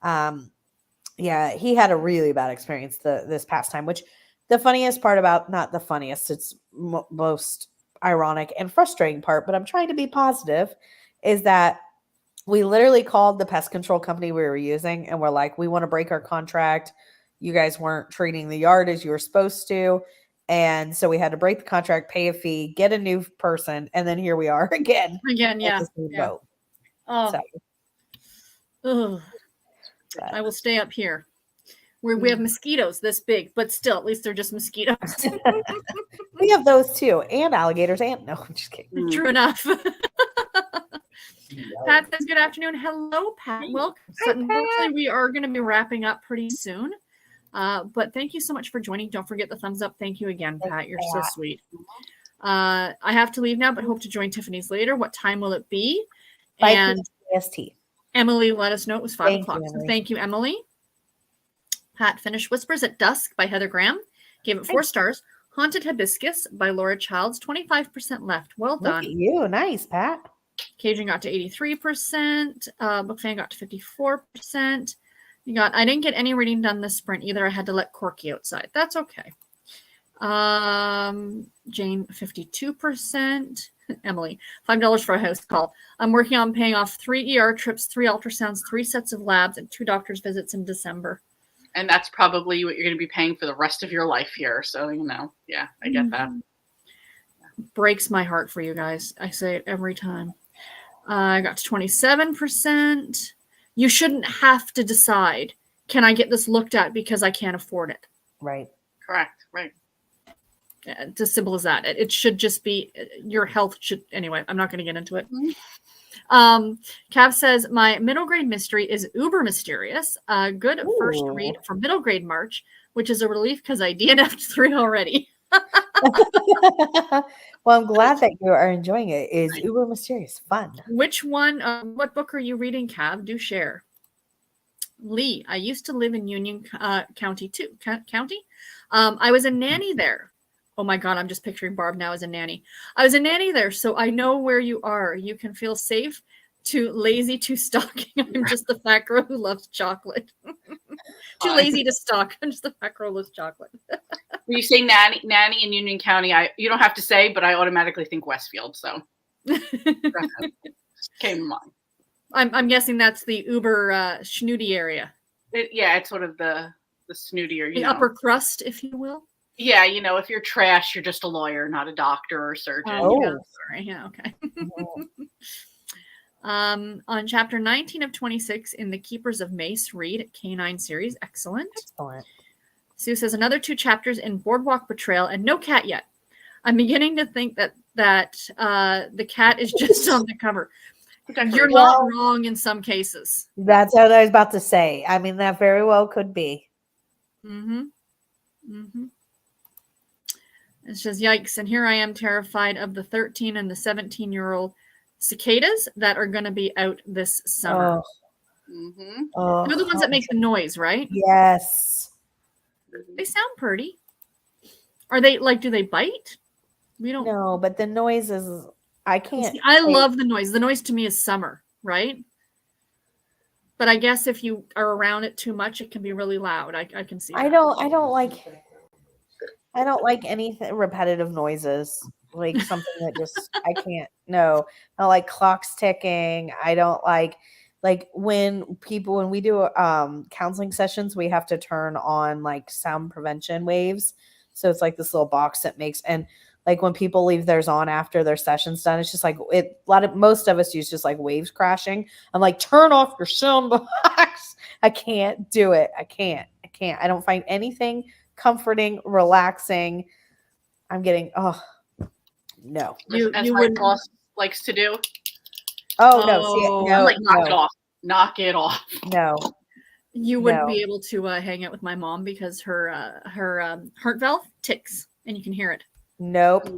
Speaker 2: he had a really bad experience this past time, which the funniest part about, not the funniest, it's most ironic and frustrating part, but I'm trying to be positive, is that we literally called the pest control company we were using and we're like, we want to break our contract. You guys weren't treating the yard as you were supposed to. And so we had to break the contract, pay a fee, get a new person. And then here we are again.
Speaker 1: Yeah.
Speaker 2: Boat.
Speaker 1: Oh, so. I will stay up here where we have mosquitoes this big, but still, at least they're just mosquitoes.
Speaker 2: We have those too, and alligators. And no, I'm just kidding.
Speaker 1: True enough. Pat says, good afternoon. Hello, Pat. Welcome. So unfortunately, we are going to be wrapping up pretty soon. But thank you so much for joining. Don't forget the thumbs up. Thank you again, Pat. You're so sweet. I have to leave now, but hope to join Tiffany's later. What time will it be? And
Speaker 2: EST.
Speaker 1: Emily let us know it was 5 o'clock. So thank you, Emily. Pat finished Whispers at Dusk by Heather Graham. Gave it 4 stars. Haunted Hibiscus by Laura Childs. 25% left. Well done.
Speaker 2: Look at you. Nice, Pat.
Speaker 1: Cajun got to 83%. Bookfan got to 54%. I didn't get any reading done this sprint either. I had to let Corky outside. That's okay. Jane, 52%. Emily, $5 for a house call. I'm working on paying off 3 ER trips, 3 ultrasounds, 3 sets of labs, and 2 doctor's visits in December.
Speaker 3: And that's probably what you're going to be paying for the rest of your life here. So, I get that.
Speaker 1: breaks my heart for you guys. I say it every time. I got to 27%. You shouldn't have to decide, can I get this looked at because I can't afford it?
Speaker 2: Right.
Speaker 3: Correct. Right.
Speaker 1: Yeah, it's as simple as that. It should just be your health should. Anyway, I'm not going to get into it. Cav says, my middle grade mystery is uber mysterious. Good first read for middle grade March, which is a relief because I DNF'd 3 already.
Speaker 2: Well, I'm glad that you are enjoying it. It's uber mysterious fun.
Speaker 1: Which one? What book are you reading, Cav? Do share. Lee, I used to live in Union County too. County. I was a nanny there. Oh my God, I'm just picturing Barb now as a nanny. I was a nanny there, so I know where you are. You can feel safe. Too lazy to stalk. I'm just the fat girl who loves chocolate. Too lazy to stalk. I'm just the fat girl who loves chocolate.
Speaker 3: When you say nanny in Union County, you don't have to say, but I automatically think Westfield. So came to mind.
Speaker 1: I'm guessing that's the uber snooty area.
Speaker 3: It's sort of the snootier,
Speaker 1: the upper crust, if you will.
Speaker 3: Yeah, if you're trash, you're just a lawyer, not a doctor or a surgeon.
Speaker 1: Yeah, sorry. Yeah, okay. On chapter 19 of 26 in the Keepers of Mace, read Canine series. Excellent. Sue says, another 2 chapters in Boardwalk Betrayal and no cat yet. I'm beginning to think that the cat is just on the cover. You're not wrong in some cases.
Speaker 2: That's what I was about to say. I mean, that very well could be.
Speaker 1: It's just yikes. And here I am terrified of the 13 and the 17-year-old cicadas that are going to be out this summer. They're the ones that make the noise, right?
Speaker 2: Yes.
Speaker 1: They sound pretty. Are they do they bite? We don't
Speaker 2: know, but the noise is, I can't.
Speaker 1: I love the noise. The noise to me is summer, right? But I guess if you are around it too much, it can be really loud. I can see that.
Speaker 2: I don't like anything repetitive noises. Like something that just I can't. No, I don't like clocks ticking. I don't like when we do counseling sessions, we have to turn on like sound prevention waves. So it's like this little box that makes, and like when people leave theirs on after their session's done, it's just like most of us use just like waves crashing. I'm like, turn off your sound box. I can't do it. I can't. I don't find anything comforting, relaxing. I'm getting, no.
Speaker 3: As my boss likes to do.
Speaker 2: Oh, no.
Speaker 3: I'm like, knock it off. Knock it off.
Speaker 2: No.
Speaker 1: You wouldn't be able to hang out with my mom because her heart valve ticks and you can hear it.
Speaker 2: Nope.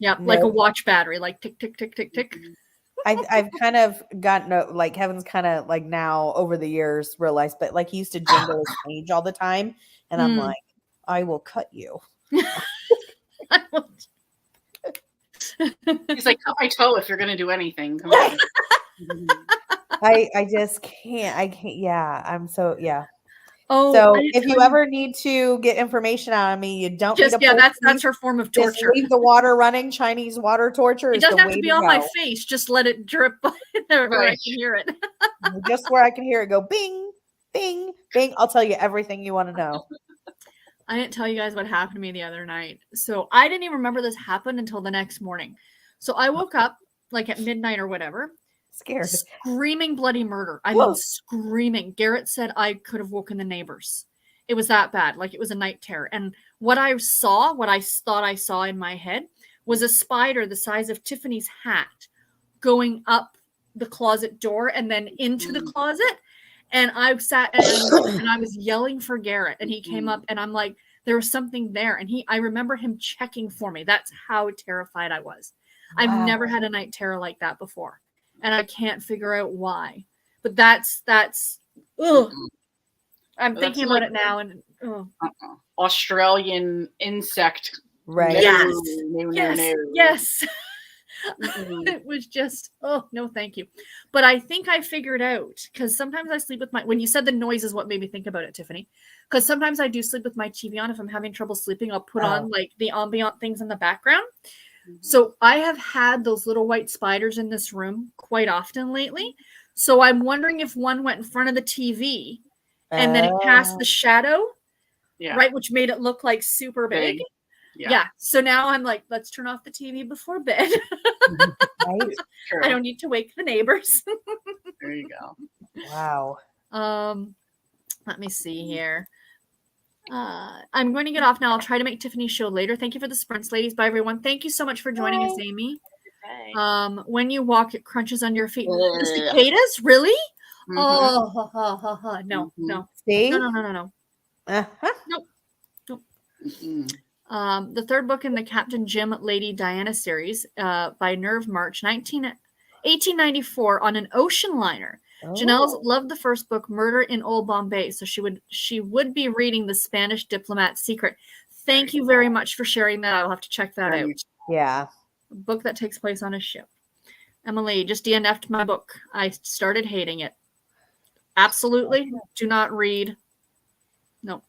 Speaker 1: Yeah, like a watch battery, like tick, tick, tick, tick, tick.
Speaker 2: I've kind of gotten like Kevin's kind of like now over the years realized, but like he used to jingle his cage all the time. And I'm like, I will cut you.
Speaker 3: He's like, cut my toe if you're going to do anything. Come on.
Speaker 2: I just can't. I can't. Yeah. I'm so, yeah.
Speaker 1: Oh,
Speaker 2: so if you ever need to get information out of me, you don't
Speaker 1: just,
Speaker 2: need to
Speaker 1: that's her form of torture.
Speaker 2: Just leave the water running. Chinese water torture.
Speaker 1: It doesn't have to be on my face. Just let it drip where I can hear it.
Speaker 2: Just where I can hear it go bing, bing, bing. I'll tell you everything you want to know.
Speaker 1: I didn't tell you guys what happened to me the other night. So I didn't even remember this happened until the next morning. So I woke up like at midnight or whatever.
Speaker 2: Scared.
Speaker 1: Screaming bloody murder. I mean, screaming. Garrett said I could have woken the neighbors. It was that bad. Like it was a night terror. And what I thought I saw in my head was a spider the size of Tiffany's hat going up the closet door and then into the closet. And I sat and I was yelling for Garrett and he came up and I'm like, there was something there. And I remember him checking for me. That's how terrified I was. Wow. I've never had a night terror like that before. And I can't figure out why. But that's ugh. I'm thinking about it now and
Speaker 3: Australian insect.
Speaker 2: Right.
Speaker 1: Yes. It was just, no, thank you. But I think I figured out, because sometimes I sleep with when you said the noise is what made me think about it, Tiffany. Because sometimes I do sleep with my TV on. If I'm having trouble sleeping, I'll put on like the ambient things in the background. So I have had those little white spiders in this room quite often lately. So I'm wondering if one went in front of the TV and then it cast the shadow, right, which made it look like super big. Yeah. So now I'm like, let's turn off the TV before bed.
Speaker 2: Right?
Speaker 3: True.
Speaker 1: I don't need to wake the neighbors.
Speaker 3: There you go.
Speaker 2: Wow.
Speaker 1: Let me see here. I'm going to get off now. I'll try to make Tiffany's show later. Thank you for the sprints, ladies. Bye, everyone. Thank you so much for joining us, Amy.
Speaker 3: Okay.
Speaker 1: When you walk, it crunches under your feet. The cicadas? Really?
Speaker 3: Mhm.
Speaker 1: Oh, ha, ha, ha, ha. No,
Speaker 3: Mhm.
Speaker 1: no.
Speaker 2: See?
Speaker 1: No.
Speaker 2: Uh-huh.
Speaker 3: Mhm.
Speaker 1: The third book in the Captain Jim Lady Diana series by Nerve March, 1894, on an ocean liner. Janelle's loved the first book, Murder in Old Bombay, so she would be reading The Spanish Diplomat's Secret. Thank you very much for sharing that. I'll have to check that out.
Speaker 2: Yeah.
Speaker 1: A book that takes place on a ship. Emily, just DNF'd my book. I started hating it. Absolutely do not read. No.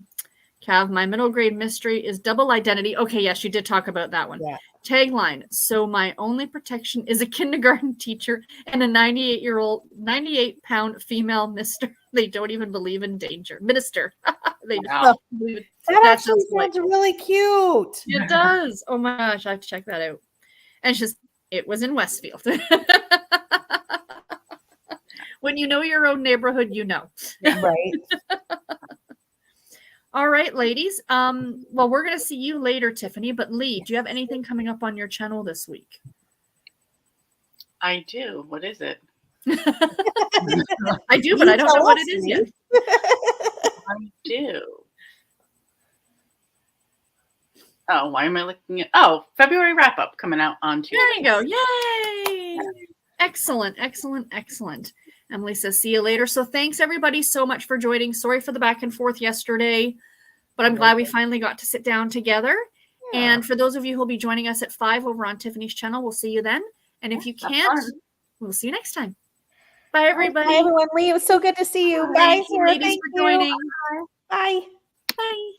Speaker 1: Cav, my middle grade mystery is Double Identity. Okay, yes, you did talk about that one.
Speaker 2: Yeah.
Speaker 1: Tagline: so my only protection is a kindergarten teacher and a 98-pound female mister. They don't even believe in danger. Minister. They just
Speaker 3: Wow.
Speaker 1: don't believe it.
Speaker 2: That
Speaker 1: That's
Speaker 2: actually
Speaker 1: just like-
Speaker 2: sounds really cute.
Speaker 1: It does. Oh my gosh, I have to check that out. And it's just, it was in Westfield. When you know your own neighborhood, you know.
Speaker 2: Right.
Speaker 1: All right, ladies. Well, we're going to see you later, Tiffany. But Lee, do you have anything coming up on your channel this week?
Speaker 3: I do. What is it?
Speaker 1: I do, but I don't know what it is yet.
Speaker 3: I do. Oh, why am I looking at? Oh, February wrap up coming out on Tuesday.
Speaker 1: There you go. Yay! Excellent. Emily says, see you later. So thanks everybody so much for joining. Sorry for the back and forth yesterday, but I'm glad we finally got to sit down together. Yeah. And for those of you who will be joining us at 5 over on Tiffany's channel, we'll see you then. And if you can't, we'll see you next time. Bye, everybody.
Speaker 2: Bye, everyone. Lee, it was so good to see you.
Speaker 1: Thank
Speaker 2: Bye,
Speaker 1: you,
Speaker 2: Sarah.
Speaker 1: ladies,
Speaker 2: Thank
Speaker 1: for joining.
Speaker 2: Bye.
Speaker 1: Bye.